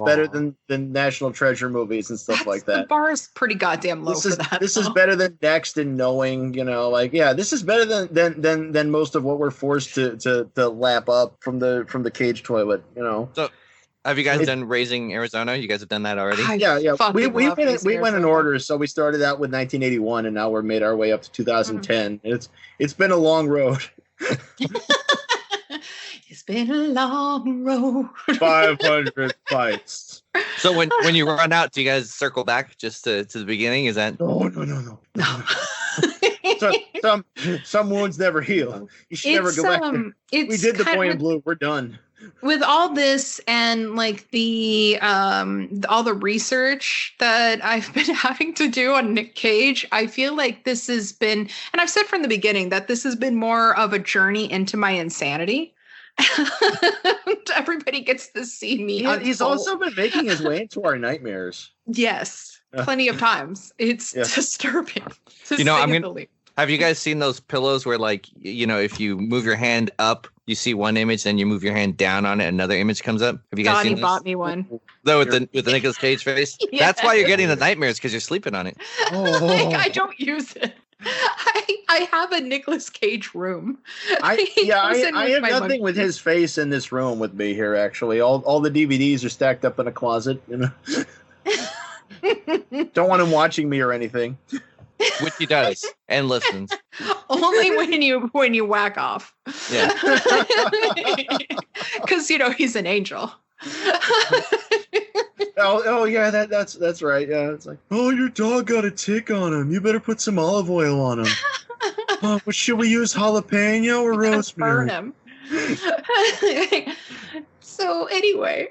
better than National Treasure movies and stuff like that. The bar is pretty goddamn low for that. This is better than Next and Knowing. You know, like this is better than most of what we're forced to lap up from the Cage toilet. You know. So, have you guys done Raising Arizona? You guys have done that already? Yeah. We love Raising went in Arizona. order, so we started out with 1981, and now we're made our way up to 2010. It's been a long road. It's been a long road. 500 fights. So when you run out, do you guys circle back just to the beginning? Is that No. Some wounds never heal. You should never go back there. We did the boy in blue. We're done. With all this and like the all the research that I've been having to do on Nick Cage, I feel like this has been, and I've said from the beginning that this has been more of a journey into my insanity. Everybody gets to see me. He's also been making his way into our nightmares. Yes, plenty of times. It's disturbing. Have you guys seen those pillows where, like, you know, if you move your hand up, you see one image, then you move your hand down on it, another image comes up? Have you guys Donnie seen bought me one. though with the Nicolas Cage face? Yeah. That's why you're getting the nightmares, because you're sleeping on it. Like, I don't use it. I have a Nicolas Cage room. I have nothing with his face in this room with me here. Actually, all the DVDs are stacked up in a closet. You know, don't want him watching me or anything. Which he does and listens. Only when you whack off. Yeah. Because he's an angel. Oh yeah, that's right. Yeah, it's like, oh, your dog got a tick on him. You better put some olive oil on him. But should we use jalapeno or rosemary? Burn him. So anyway.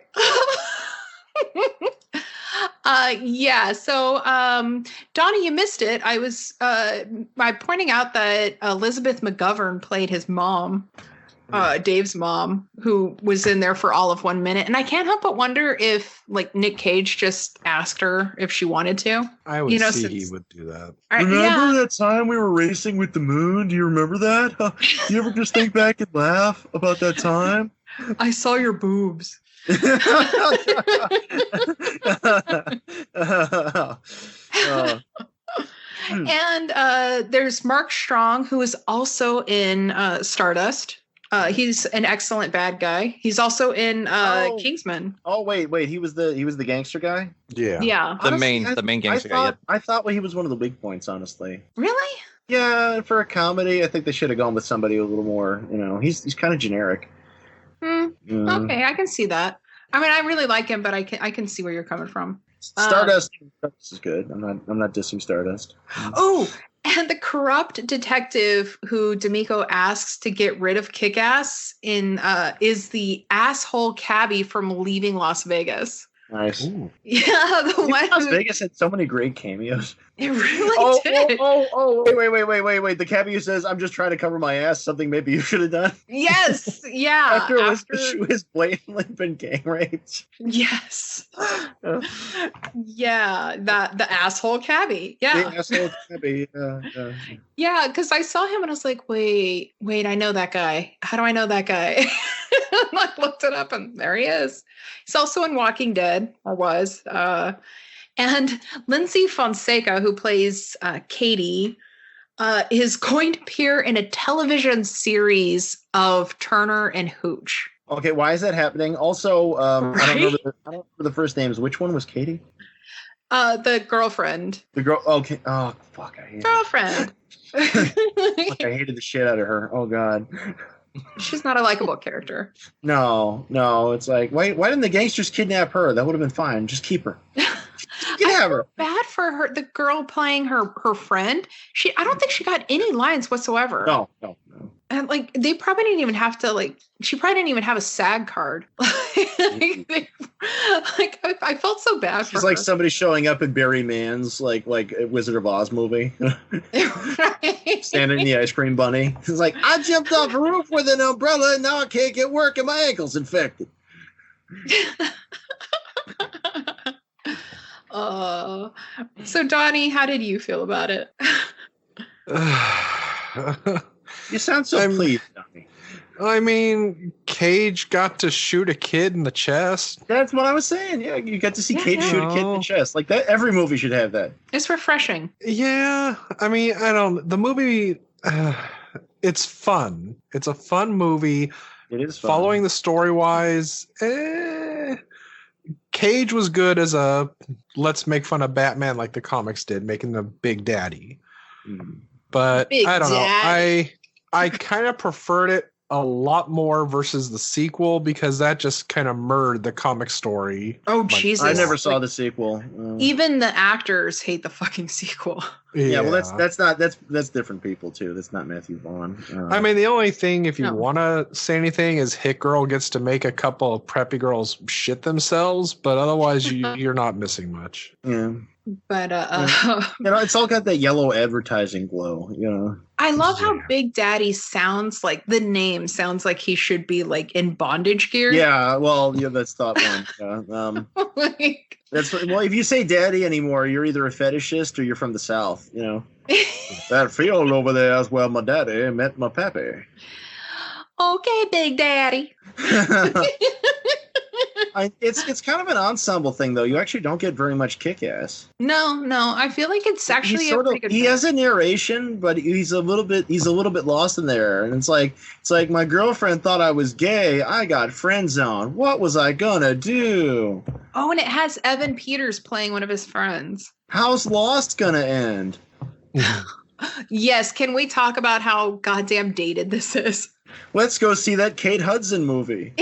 Donnie, you missed it. I was by pointing out that Elizabeth McGovern played his mom, Dave's mom, who was in there for all of 1 minute. And I can't help but wonder if, like, Nick Cage just asked her if she wanted to. I would see he would do that. Remember that time we were racing with the moon? Do you remember that? Do you ever just think back and laugh about that time? I saw your boobs. And there's Mark Strong, who is also in Stardust. He's an excellent bad guy. He's also in Kingsman. Oh wait, he was the gangster guy? Yeah. Yeah. The main gangster guy. Yep. I thought he was one of the weak points, honestly. Really? Yeah, for a comedy, I think they should have gone with somebody a little more, he's kind of generic. Okay, I can see that. I mean, I really like him, but I can see where you're coming from. Stardust is good. I'm not dissing Stardust. Oh, And the corrupt detective who D'Amico asks to get rid of Kick-Ass is the asshole cabbie from Leaving Las Vegas. Nice. Ooh. Yeah, the one Las who, Vegas had so many great cameos. it really did. Wait. The cameo says, "I'm just trying to cover my ass. Something maybe you should have done." Yes, yeah. After she was blatantly been gang raped. Yes. Yeah, the asshole cabbie. Yeah. The asshole cabbie. Yeah, because I saw him and I was like, wait, I know that guy. How do I know that guy? And I looked it up and there he is. He's also in Walking Dead, or was. And Lindsay Fonseca, who plays Katie, is going to appear in a television series of Turner and Hooch. Okay, why is that happening? Also, I don't remember the first names. Which one was Katie? The girlfriend. The girl. Okay. Oh fuck! I hate it. Girlfriend. Fuck, I hated the shit out of her. Oh god. She's not a likable character. No. It's like, why didn't the gangsters kidnap her? That would have been fine. Just keep her. Have her. Bad for her. The girl playing her friend. I don't think she got any lines whatsoever. No. And like they probably didn't even have to she probably didn't even have a SAG card. I felt so bad for She's her. like somebody showing up in Barry Mann's like Wizard of Oz movie. Right. Standing in the ice cream bunny. It's like, I jumped off a roof with an umbrella and now I can't get work and my ankle's infected. So Donnie, how did you feel about it? You sound so pleased, Donnie. I mean, Cage got to shoot a kid in the chest. That's what I was saying. Yeah, you got to see Kate shoot a kid in the chest. Like that, every movie should have that. It's refreshing. Yeah, I mean, the movie, it's fun. It's a fun movie. It is fun. Following the story-wise, Cage was good as a let's make fun of Batman like the comics did, making the Big Daddy. But Big I don't Daddy. know. I kind of preferred it a lot more versus the sequel because that just kind of murdered the comic story. Oh, Jesus. I never saw the sequel. Even the actors hate the fucking sequel. Yeah, well, that's different people too. That's not Matthew Vaughn. I mean, the only thing, if you want to say anything, is Hit Girl gets to make a couple of preppy girls shit themselves, but otherwise, you're not missing much. Yeah. But it's all got that yellow advertising glow. I love how Big Daddy sounds like. The name sounds like he should be like in bondage gear. Yeah, well, that's thought one. If you say daddy anymore, you're either a fetishist or you're from the South. That field over there is where my daddy met my pappy. Okay, Big Daddy. It's kind of an ensemble thing, though. You actually don't get very much kick-ass. No. I feel like it's actually he has a narration, but he's a little bit lost in there. And it's like my girlfriend thought I was gay. I got friend zoned. What was I gonna do? Oh, and it has Evan Peters playing one of his friends. How's Lost gonna end? Yes. Can we talk about how goddamn dated this is? Let's go see that Kate Hudson movie.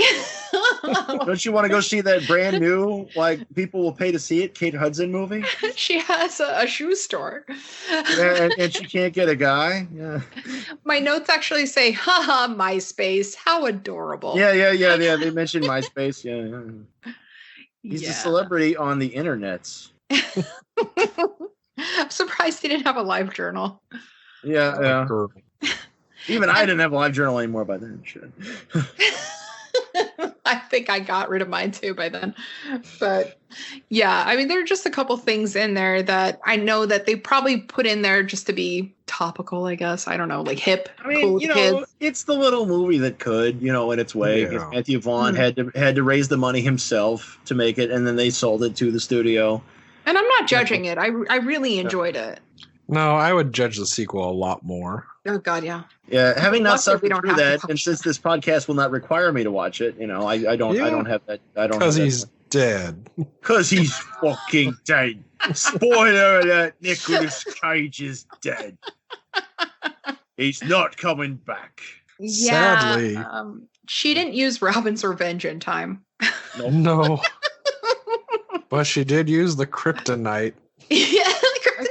Don't you want to go see that brand new, people will pay to see it, Kate Hudson movie? She has a shoe store. and she can't get a guy? Yeah. My notes actually say, haha, MySpace. How adorable. Yeah. They mentioned MySpace. Yeah. He's a celebrity on the internets. I'm surprised he didn't have a live journal. Yeah. Even I didn't have a live journal anymore by then. Shit. I think I got rid of mine too by then. But yeah, I mean, there are just a couple things in there that I know that they probably put in there just to be topical, I guess. I don't know, like hip. I mean, cool kids. it's the little movie that could, in its way. Yeah. Matthew Vaughn had to raise the money himself to make it, and then they sold it to the studio. And I'm not judging it. I really enjoyed it. No, I would judge the sequel a lot more. Oh God, yeah. Yeah, having not Luckily, we suffered don't through have to that, watch and since this podcast will not require me to watch it, I don't have that. I don't because have he's dead. Because he's fucking dead. Spoiler alert: Nicolas Cage is dead. He's not coming back. Yeah. Sadly. She didn't use Robin's Revenge in time. No. But she did use the kryptonite. Yeah, the kryptonite.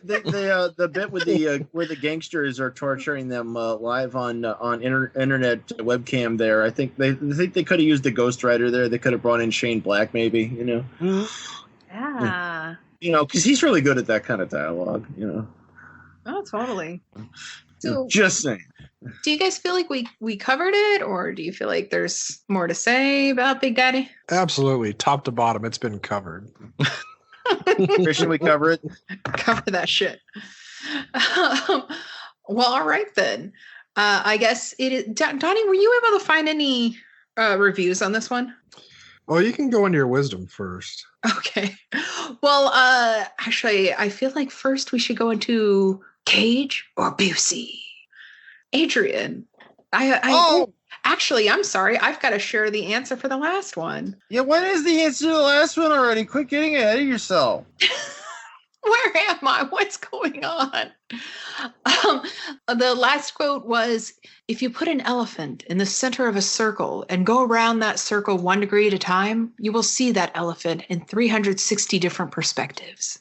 the bit with the where the gangsters are torturing them live on internet webcam there. I think they could have used the ghostwriter there. They could have brought in Shane Black, maybe. Yeah. Because he's really good at that kind of dialogue. Oh, totally. So, just saying. do you guys feel like we covered it, or do you feel like there's more to say about Big Daddy? Absolutely, top to bottom, it's been covered. Should we cover it? Cover that shit. Well, all right then. I guess it is. Donnie, were you able to find any reviews on this one? Well, you can go into your wisdom first. Okay. Well, actually, I feel like first we should go into Cage or Busey. Adrian, actually, I'm sorry. I've got to share the answer for the last one. Yeah, what is the answer to the last one already? Quit getting ahead of yourself. Where am I? What's going on? The last quote was, if you put an elephant in the center of a circle and go around that circle 1 degree at a time, you will see that elephant in 360 different perspectives.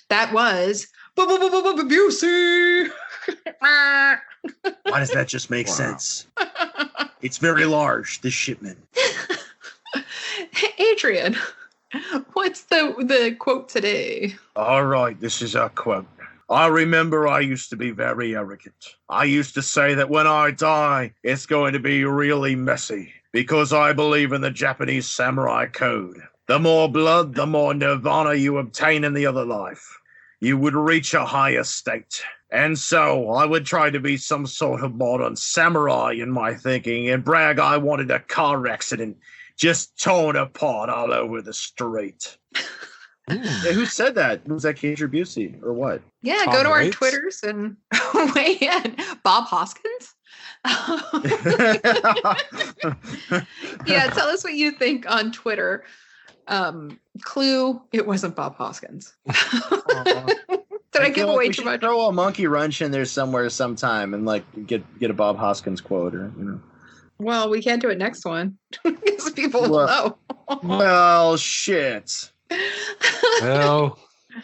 That was Busey. Why does that just make sense? It's very large, this shipment. Adrian, what's the quote today? All right, this is our quote. I remember I used to be very arrogant. I used to say that when I die, it's going to be really messy because I believe in the Japanese samurai code. The more blood, the more nirvana you obtain in the other life. You would reach a higher state. And so I would try to be some sort of modern samurai in my thinking and brag I wanted a car accident just torn apart all over the street. Yeah, who said that? Was that Cage or Busey or what? Yeah, Tom go to our Waits? Twitters and weigh in. Bob Hoskins? Yeah, tell us what you think on Twitter. Clue, it wasn't Bob Hoskins. Did I give away too much? Throw a monkey wrench in there somewhere sometime and get a Bob Hoskins quote or Well, we can't do it next one because people will know. Well, shit. Well,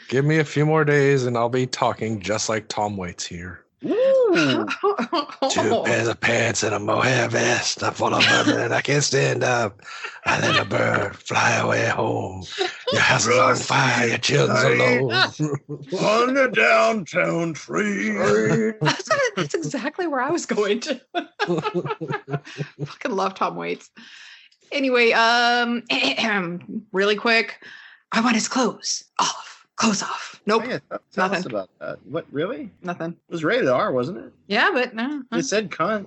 give me a few more days and I'll be talking just like Tom Waits here. Ooh. 2 pairs of pants and a mohair vest. I'm full of mother and I can't stand up. I let a bird fly away home. Your house is on fire, your children's alone. On the downtown train. That's exactly where I was going to. Fucking love Tom Waits. Anyway, really quick. I want his clothes off. Clothes off. Nope. Oh, yeah, tell us Nothing. about that. What, really? Nothing. It was rated R, wasn't it? Yeah, but no. It said cunt.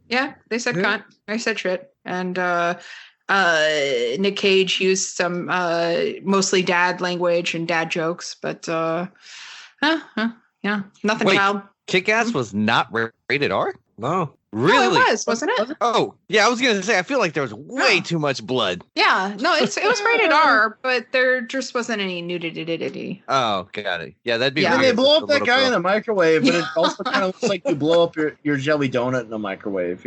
Yeah, they said Yeah. cunt. I said shit. And Nick Cage used some mostly dad language and dad jokes, but yeah, nothing Wait. child. Kick-Ass was not rated R? No. Really? No, it was, wasn't it? Oh, yeah, I was going to say, I feel like there was way too much blood. Yeah, no, it was rated R, but there just wasn't any nudity. Oh, got it. Yeah, that'd be Yeah. And weird they blow if up the that little guy in girl- a microwave, but it also kind of looks like you blow up your jelly donut in a microwave,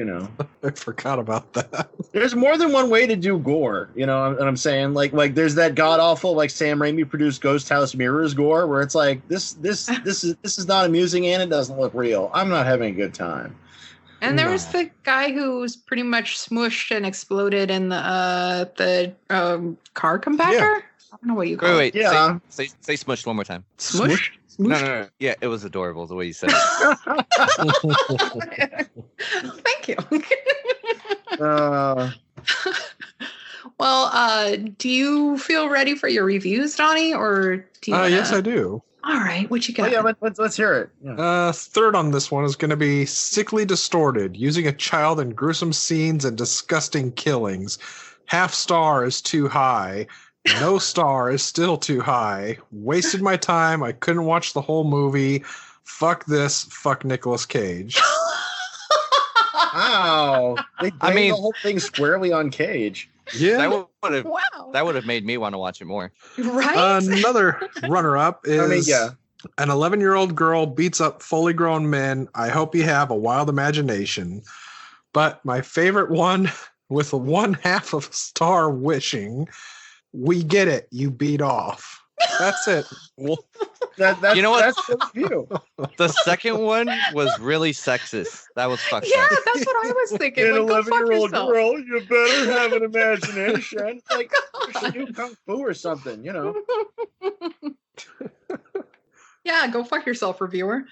I forgot about that. There's more than one way to do gore, what I'm saying? Like there's that god awful Sam Raimi produced Ghost House Mirrors gore where it's like this is not amusing and it doesn't look real. I'm not having a good time. And there was the guy who was pretty much smushed and exploded in the car compactor. Yeah. I don't know what you call Wait, it. Yeah. say smushed one more time. Smush? No. Yeah, it was adorable the way you said it. Thank you. Uh, Well, do you feel ready for your reviews, Donnie, or do you? Yes, I do. All right, what you got? yeah, let's hear it. Yeah. Third on this one is going to be Sickly Distorted, using a child in gruesome scenes and disgusting killings. Half star is too high. No star is still too high. Wasted my time. I couldn't watch the whole movie. Fuck this. Fuck Nicolas Cage. Wow. They I mean- the whole thing squarely on Cage. Yeah. That would have made me want to watch it more. Right? Another runner-up is yeah. an 11-year-old girl beats up fully grown men. I hope you have a wild imagination. But my favorite one, with a 1/2 of a star wishing, we get it. You beat off. That's it. That's, You know what? That's the view. The second one was really sexist. That was fucked Yeah, up. that's what I was thinking. An Like, go fuck 11-year-old yourself. girl, you better have an imagination. Like, you should do kung fu or something, you know. Yeah, go fuck yourself, reviewer.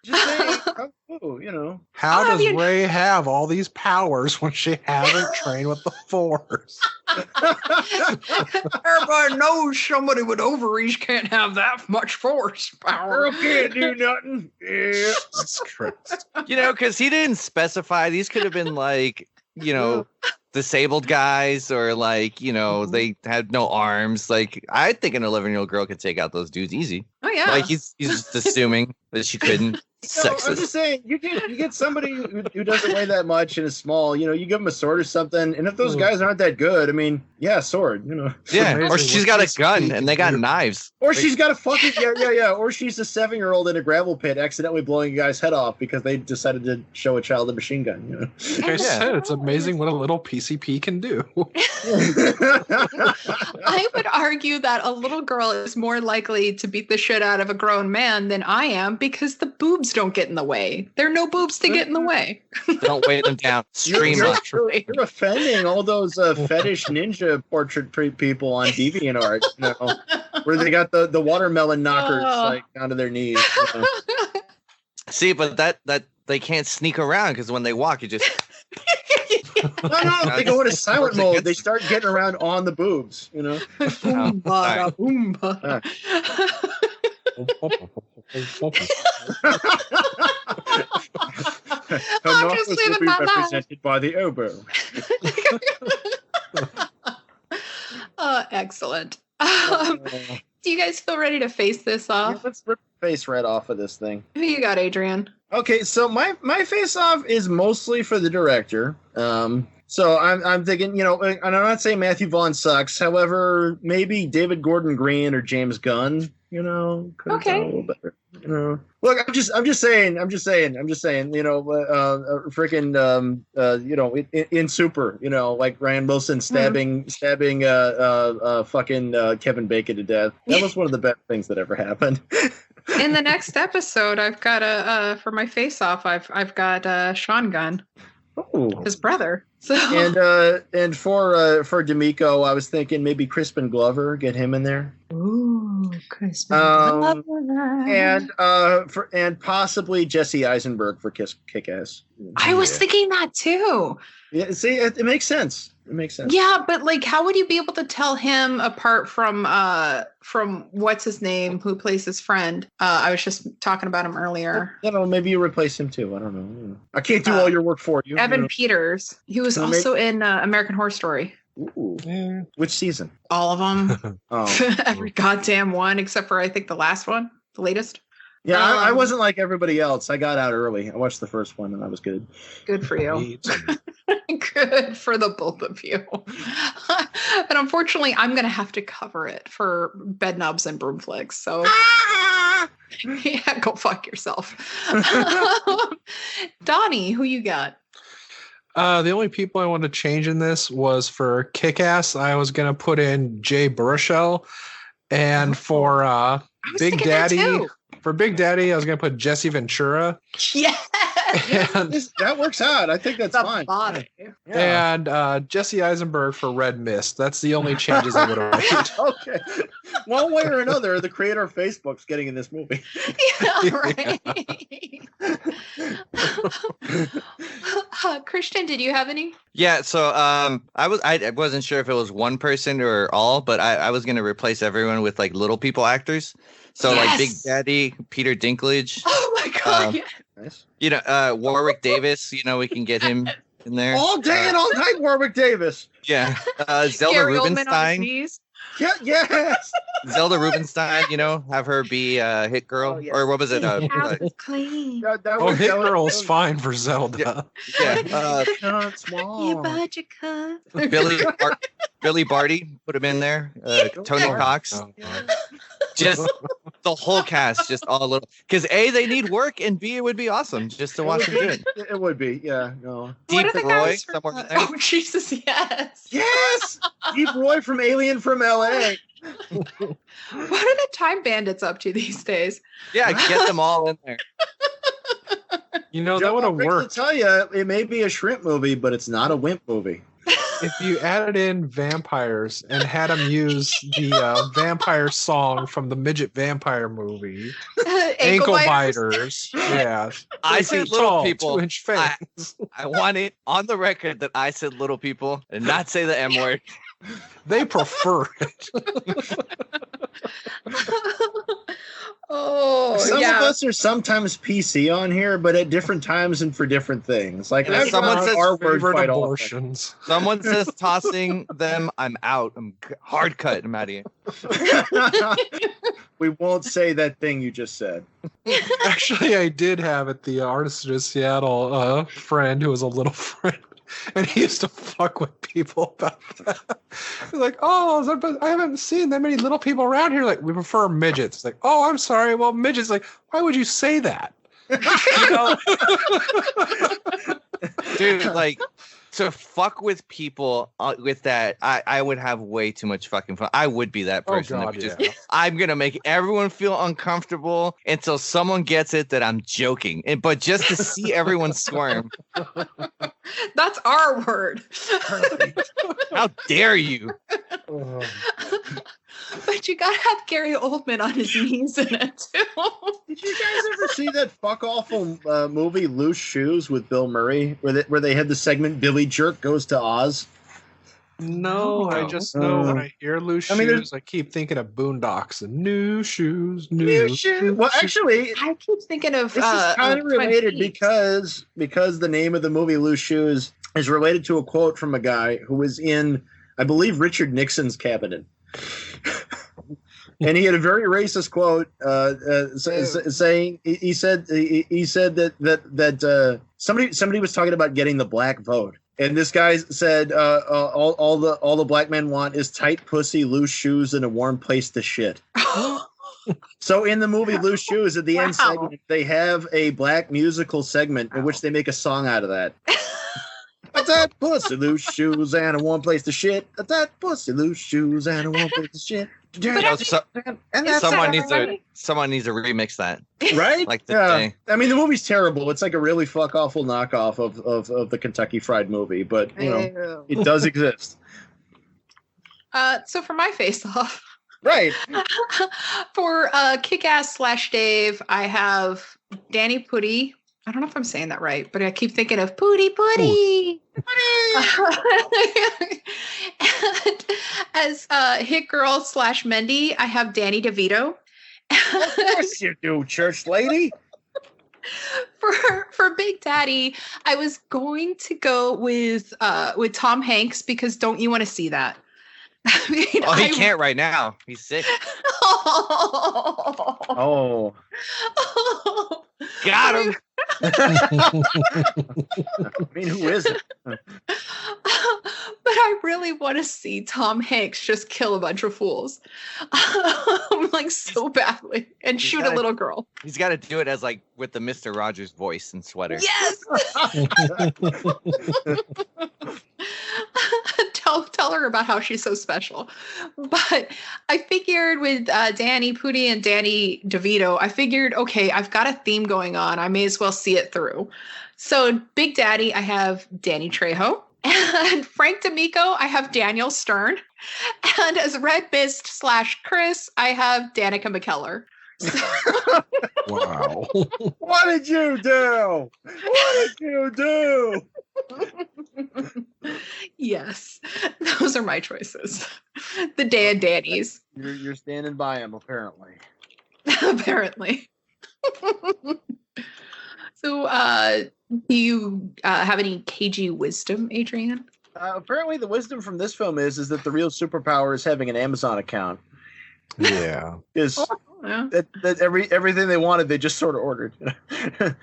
Just saying, kung fu, you know. How I'll have does you- Rey have all these powers when she hasn't trained with the Force? Everybody knows somebody with ovaries can't have that much force power. Girl can't do nothing. Yeah. Jesus Christ. You know, because he didn't specify. These could have been like, you know, disabled guys, or like, you know, they had no arms. Like, I think an 11-year-old girl could take out those dudes easy. Oh yeah. Like he's just assuming that she couldn't. No, I'm Sexist. just saying, you get somebody who doesn't weigh that much and is small. You know, you give them a sword or something, and if those guys aren't that good, I mean, yeah, sword. You know, Yeah, amazing or she's what got a this gun speak and they got can do. knives. or she's got a fucking yeah. Or she's a 7-year-old in a gravel pit accidentally blowing a guy's head off because they decided to show a child a machine gun. You know. Like I said, it's amazing what a little PCP can do. I would argue that a little girl is more likely to beat the shit out of a grown man than I am because the boobs don't get in the way. There are no boobs to get in the way. Don't weigh them down. Streamline. You're offending all those fetish ninja portrait people on DeviantArt, you know, where they got the watermelon knockers like onto their knees. You know. See, but that they can't sneak around because when they walk, it just No, they go into silent Works mode. against They start getting around on the boobs, you know. Boom, bada, boom, bada. I'm just Knuckles will living be my life. represented by the elbow. Excellent. Do you guys feel ready to face this Yeah, off? let's rip the face right off of this thing. Who you got, Adrian? Okay, so my face off is mostly for the director. So I'm thinking, you know, and I'm not saying Matthew Vaughn sucks. However, maybe David Gordon Green or James Gunn, you know, could have done a little better. You know, look, I'm just saying, you know, freaking, you know, in Super, you know, like Ryan Wilson stabbing fucking Kevin Bacon to death. That was one of the best things that ever happened. In the next episode, I've got for my face off. I've got Sean Gunn, Ooh. his brother. So And for D'Amico, I was thinking maybe Crispin Glover, get him in there. ooh, Crispin. And possibly Jesse Eisenberg for Kick-Ass. I was thinking that too. Yeah, see, it makes sense. It makes sense. Yeah, but like, how would you be able to tell him apart from what's his name, who plays his friend? I was just talking about him earlier. I don't know, maybe you replace him too. I don't know. I can't do all your work for you. Evan you know. Peters. He was So also in American Horror Story. Ooh. Yeah. Which season? All of them. Oh. Every goddamn one, except for I think the last one, the latest. Yeah, I wasn't like everybody else. I got out early. I watched the first one and I was good. Good for you. Me too. Good for the both of you. But unfortunately, I'm going to have to cover it for Bedknobs and Broomflicks. So yeah, go fuck yourself. Donnie, who you got? The only people I wanted to change in this was for Kick-Ass. I was going to put in Jay Baruchel. And for I was Big thinking that Daddy, too. for Big Daddy, I was going to put Jesse Ventura. Yes. And, That works out. I think that's The fine. body. Yeah. and Jesse Eisenberg for Red Mist. That's the only changes I would have made. Okay. One way or another, the creator of Facebook's getting in this movie. Yeah, right. Christian, did you have any? Yeah, so I wasn't sure if it was one person or all, but I was gonna replace everyone with like little people actors. So like Big Yes. Daddy, Peter Dinklage, Oh my god. Um, yeah. Nice. you know, Warwick Davis. You know, we can get him in there. All day and all night, Warwick Davis. Yeah, Zelda Gary Oldman on his Rubinstein. knees. Yeah, yes. Zelda Rubinstein. You know, have her be Hit Girl, Oh, yeah. or what was it? Clean. That Oh, was- Hit that was- Girl's fine for Zelda. yeah. Not small. budget cut. Billy Barty, put him in there. Tony Oh, Cox. oh, oh. Just the whole cast, just all little. Because A, they need work, and B, it would be awesome just to watch them do it. It would be, yeah. No. What Deep are the Roy, guys from, somewhere in there. Oh Jesus, yes. Yes, Deep Roy from Alien from L.A. What are the Time Bandits up to these days? Yeah, get them all in there. You know, Joe, that would have I'll worked tell you, it may be a shrimp movie, but it's not a wimp movie. if you added in vampires and had them use the vampire song from the midget vampire movie. Ankle biters. Yeah. I said little tall, people. 2-inch fangs. I want it on the record that I said little people and not say the M word. They prefer it. Oh, Some yeah. of us are sometimes PC on here, but at different times and for different things. Like If I've someone got says our word Favorite fight abortions. Someone says tossing them, I'm out. I'm hard cut. I'm out of here. We won't say that thing you just said. Actually, I did have at the Artist of Seattle friend who was a little friend. And he used to fuck with people about that. He's like, oh, I haven't seen that many little people around here. Like, we prefer midgets. Like, oh, I'm sorry. Well, midgets. Like, why would you say that? You know? Dude, like, to fuck with people with that, I would have way too much fucking fun. I would be that person. God, that would just, yeah. I'm going to make everyone feel uncomfortable until someone gets it that I'm joking. But just to see everyone squirm. That's our word. How dare you? But you gotta have Gary Oldman on his knees in it too. Did you guys ever see that fuck awful movie Loose Shoes with Bill Murray, where they had the segment Billy Jerk Goes to Oz? No, I just know when I hear loose I mean, shoes, I keep thinking of Boondocks and new shoes, new shoes. Well, actually, I keep thinking of this is kind of Twin related Peaks. because the name of the movie Loose Shoes is related to a quote from a guy who was in, I believe, Richard Nixon's cabinet. And he had a very racist quote saying he said that somebody was talking about getting the black vote, and this guy said all the black men want is tight pussy, loose shoes, and a warm place to shit. So in the movie Loose Shoes, at the end segment, they have a black musical segment in which they make a song out of that. That pussy, loose shoes, and a warm place to shit. That pussy, loose shoes, and a warm place to shit. Someone needs to remix that. Right? Like the I mean, the movie's terrible. It's like a really fuck awful knockoff of the Kentucky Fried Movie, but you know, it does exist. So for my face off, Right. for Kick-Ass / Dave, I have Danny Pudi. I don't know if I'm saying that right, but I keep thinking of Pudi. And as Hit Girl / Mendy, I have Danny DeVito. Of course you do, church lady. For Big Daddy, I was going to go with Tom Hanks because don't you want to see that? I mean, he can't right now. He's sick. Oh. Got him. I mean, who isn't? But I really want to see Tom Hanks just kill a bunch of fools, like so badly, and shoot a little girl. He's got to do it as like with the Mr. Rogers voice and sweater. Yes. Tell her about how she's so special. But I figured with Danny Pudi and Danny DeVito, I figured, okay, I've got a theme going on. I may as well see it through. So Big Daddy, I have Danny Trejo. And Frank D'Amico, I have Daniel Stern. And as Red Mist / Chris, I have Danica McKellar. Wow. What did you do? What did you do? Yes, those are my choices. The Dan Dannies. You're standing by him, apparently. Apparently. So, do you have any KG wisdom, Adrian? Apparently, the wisdom from this film is that the real superpower is having an Amazon account. Yeah. Is Yeah. that everything they wanted, they just sort of ordered. How the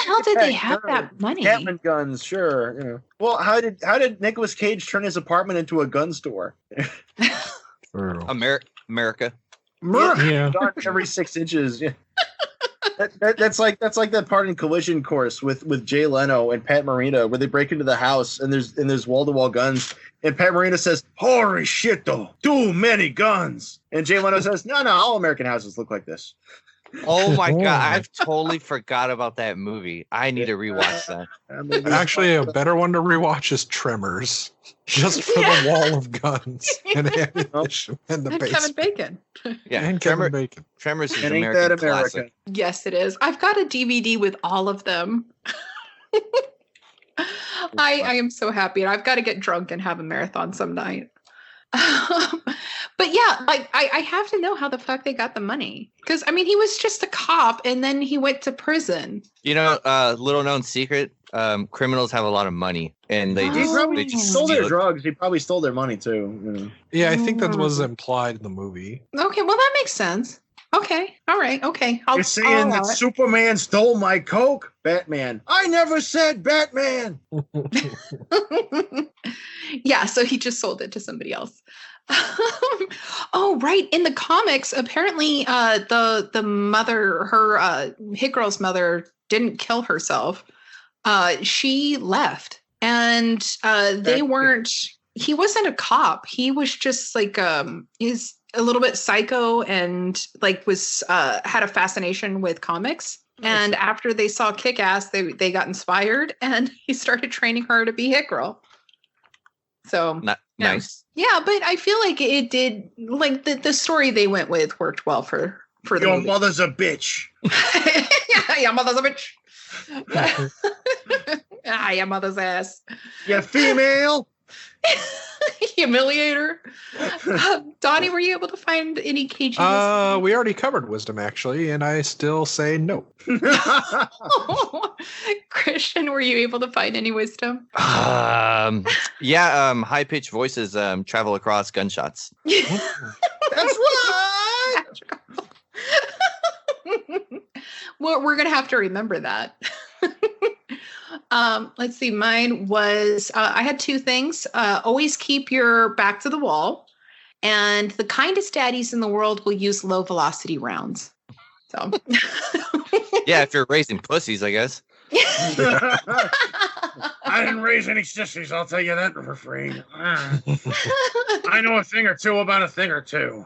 hell did they have that money? Catman guns, sure. You know. Well, how did Nicolas Cage turn his apartment into a gun store? True. America. Yeah. Gone every 6 inches. Yeah. That's like that part in Collision Course with Jay Leno and Pat Morita where they break into the house and there's wall-to-wall guns and Pat Morita says, "Holy shit, though, too many guns." And Jay Leno says, "No, all American houses look like this." Oh my god, I've totally forgot about that movie. I need to rewatch that. Actually, a better one to rewatch is Tremors, just for the wall of guns and ammunition and the base. Kevin Bacon. Yeah, And Kevin Bacon. Tremors is And ain't American that America? classic. Yes, it is. I've got a DVD with all of them. I am so happy. And I've got to get drunk and have a marathon some night. But yeah, like I have to know how the fuck they got the money. Because, I mean, he was just a cop and then he went to prison. You know, little known secret, criminals have a lot of money and they He just, probably they just stole their steal it. drugs. He probably stole their money too. You know. Yeah, I think that was implied in the movie. Okay, well, that makes sense. Okay, all right, okay. You're saying that Superman stole my coke? Batman. I never said Batman. Yeah, so he just sold it to somebody else. Oh, right. In the comics, apparently the mother, her Hit Girl's mother, didn't kill herself. She left. And they weren't, he wasn't a cop. He was just like he's a little bit psycho and like was had a fascination with comics. And after they saw Kick-Ass, they got inspired and he started training her to be Hit Girl. So Nice. yeah, but I feel like it did, like the story they went with worked well for the Your movie. mother's a bitch. Yeah, your mother's a bitch. Your mother's ass. You female. Humiliator. Donnie, were you able to find any KG? We already covered wisdom, actually, and I still say no. Christian, were you able to find any wisdom? High pitched voices travel across gunshots. That's right. Well, we're gonna have to remember that. Let's see. Mine was I had two things. Always keep your back to the wall, and the kindest daddies in the world will use low velocity rounds. So, Yeah, if you're raising pussies, I guess. I didn't raise any sissies, I'll tell you that for free. I know a thing or two about a thing or two.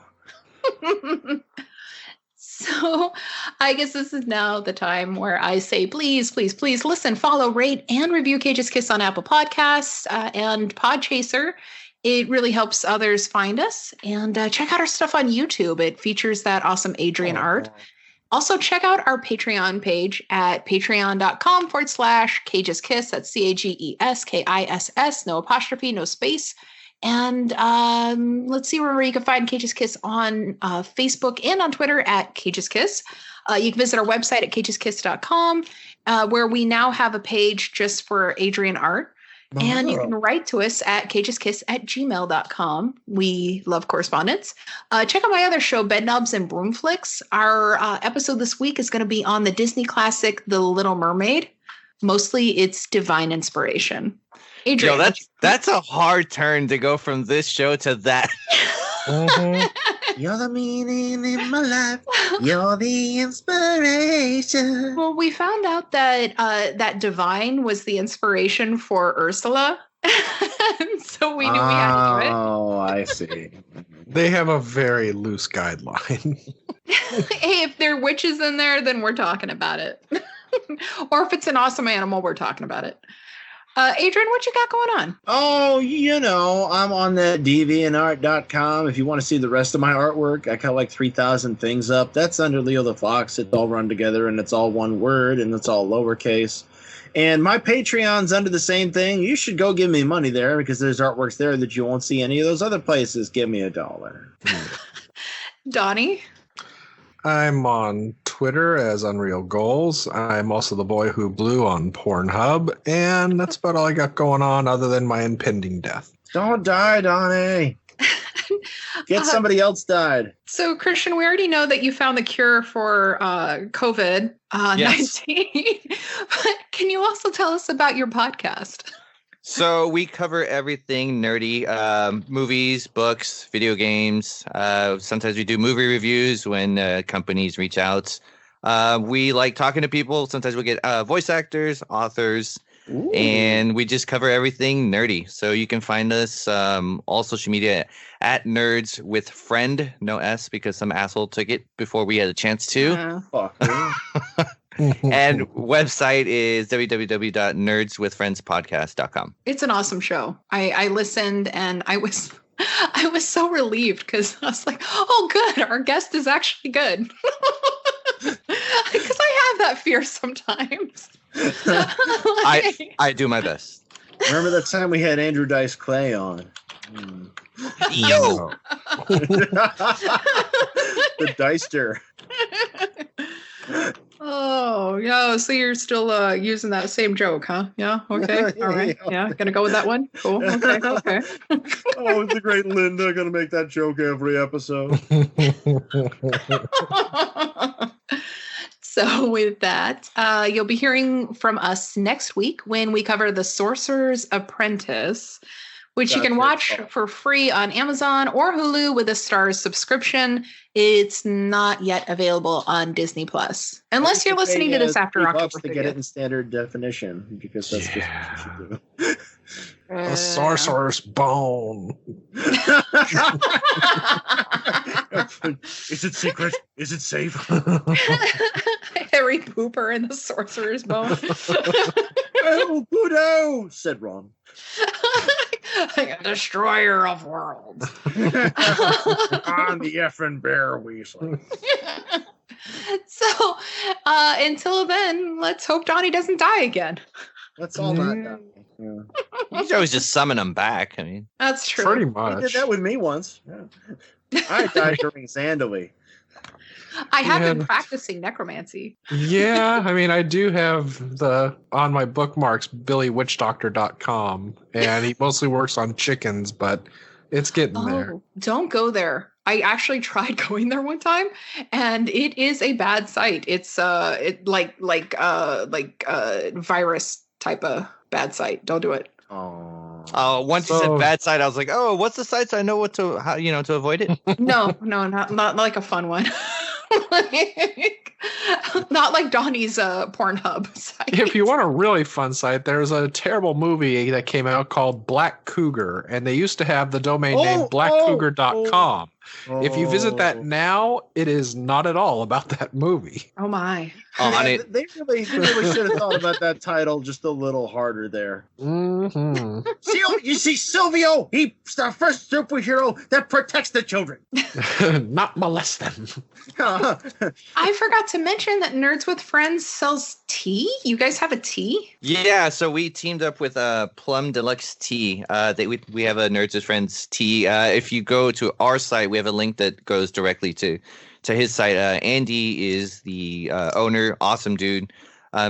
So I guess this is now the time where I say, please, please, please listen, follow, rate, and review Cage's Kiss on Apple Podcasts and Podchaser. It really helps others find us. And check out our stuff on YouTube. It features that awesome Adrian art. Also, check out our Patreon page at patreon.com/Cage's Kiss. That's CAGESKISS, no apostrophe, no space. And let's see where you can find Cage's Kiss on Facebook and on Twitter at Cage's Kiss. You can visit our website at cageskiss.com, where we now have a page just for Adrian art. And you can write to us at cageskiss@gmail.com. We love correspondence. Check out my other show, Bedknobs and Broomflicks. Our episode this week is going to be on the Disney classic, The Little Mermaid. Mostly it's divine inspiration. Adrian, Yo, that's a hard turn to go from this show to that. You're the meaning in my life. You're the inspiration. well, we found out that that divine was the inspiration for Ursula. So we knew we had to do it. Oh, I see. They have a very loose guideline. Hey, if there are witches in there, then we're talking about it. Or if it's an awesome animal, we're talking about it. Adrian, what you got going on? Oh, I'm on that deviantart.com. If you want to see the rest of my artwork, I got like 3,000 things up. That's under Leo the Fox. It's all run together, and it's all one word, and it's all lowercase. And my Patreon's under the same thing. You should go give me money there because there's artworks there that you won't see any of those other places. Give me $1. Donnie? I'm on Twitter as Unreal Goals. I'm also the boy who blew on Pornhub, and that's about all I got going on other than my impending death. Don't die, Donnie. Get somebody else died. So, Christian, we already know that you found the cure for COVID-19. Yes. But can you also tell us about your podcast? So we cover everything nerdy, movies, books, video games. Sometimes we do movie reviews when companies reach out. We like talking to people. Sometimes we get voice actors, authors, and we just cover everything nerdy. So you can find us all social media at Nerds with Friend, no S, because some asshole took it before we had a chance to. Fuck. And website is www.nerdswithfriendspodcast.com. It's an awesome show. I listened and I was so relieved because I was like, oh, good. Our guest is actually good. Because I have that fear sometimes. I do my best. Remember that time we had Andrew Dice Clay on? Yo! The Deister. Oh, yeah. So you're still using that same joke, huh? Yeah. Okay. All right. Yeah. Gonna go with that one. Cool. Okay. Okay. Oh, the great Linda gonna make that joke every episode. So with that, you'll be hearing from us next week when we cover The Sorcerer's Apprentice, which you can watch for free on Amazon or Hulu with a Starz subscription. It's not yet available on Disney Plus, unless you're listening to this after October 30th. To get it in standard definition, because that's just what you should do. A sorcerer's bone. Is it secret? Is it safe? Harry Pooper and the Sorcerer's Bone. Oh, Pluto, said Ron. A destroyer of worlds. I'm the effing bear Weasley. So, until then, let's hope Donnie doesn't die again. Let's all not die. Yeah. You can always just summon them back. I mean, That's true. Pretty He much. did that with me once. Yeah. I died during Zandalee. I have been practicing necromancy. Yeah, I mean, I do have on my bookmarks, BillyWitchDoctor.com, and he mostly works on chickens, but it's getting there. Don't go there. I actually tried going there one time, and it is a bad site. It's like virus type of bad site. Don't do it. once you said bad site, I was like, oh, what's the sites? I know to avoid it. No, not like a fun one. Not like Donnie's Pornhub site. If you want a really fun site, there's a terrible movie that came out called Black Cougar, and they used to have the domain name blackcougar.com. If you visit that now, it is not at all about that movie. Oh my. They really should have thought about that title just a little harder there. Mm-hmm. You see, Silvio, he's the first superhero that protects the children. Not molest them. I forgot to mention that Nerds with Friends sells tea. You guys have a tea? Yeah, so we teamed up with Plum Deluxe Tea. We have a Nerds with Friends tea. If you go to our site, we have a link that goes directly to his site. Andy is the owner. Awesome dude.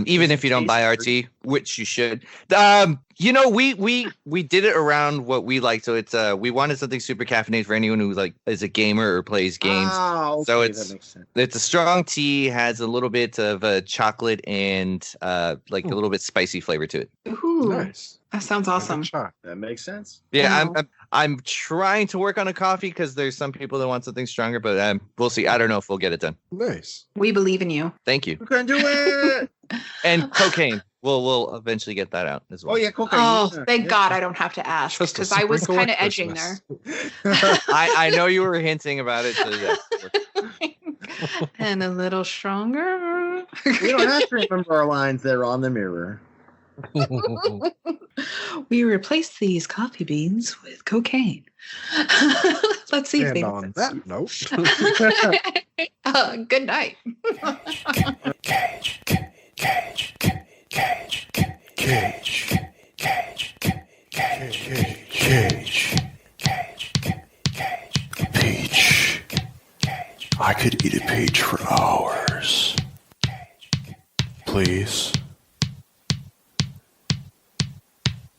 Even if you don't buy our tea, which you should. We did it around what we like. So it's we wanted something super caffeinated for anyone who is a gamer or plays games. Okay, so that makes sense. It's a strong tea, has a little bit of chocolate and a little bit spicy flavor to it. Ooh, Nice. That sounds awesome. That makes sense. Yeah, I'm trying to work on a coffee because there's some people that want something stronger, but we'll see. I don't know if we'll get it done. Nice. We believe in you. Thank you. You can do it. And cocaine. We'll eventually get that out as well. Oh yeah, cocaine. Oh, thank God I don't have to ask Just a because I was sprinkle kind of of edging Christmas. there. I know you were hinting about it. So yeah. And a little stronger. We don't have to remember our lines there on the mirror. We replaced these coffee beans with cocaine. Let's see if And they on that note, good night. Peach. I could eat a peach for hours. Please.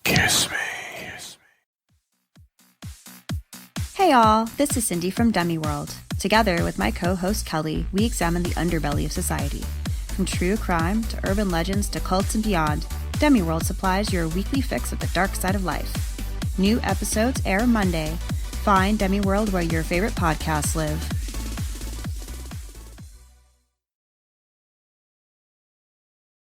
Kiss me. Hey all, this is Cindy from Demiworld. Together with my co-host Kelly, we examine the underbelly of society. From true crime to urban legends to cults and beyond, Demiworld supplies your weekly fix of the dark side of life. New episodes air Monday. Find Demiworld where your favorite podcasts live.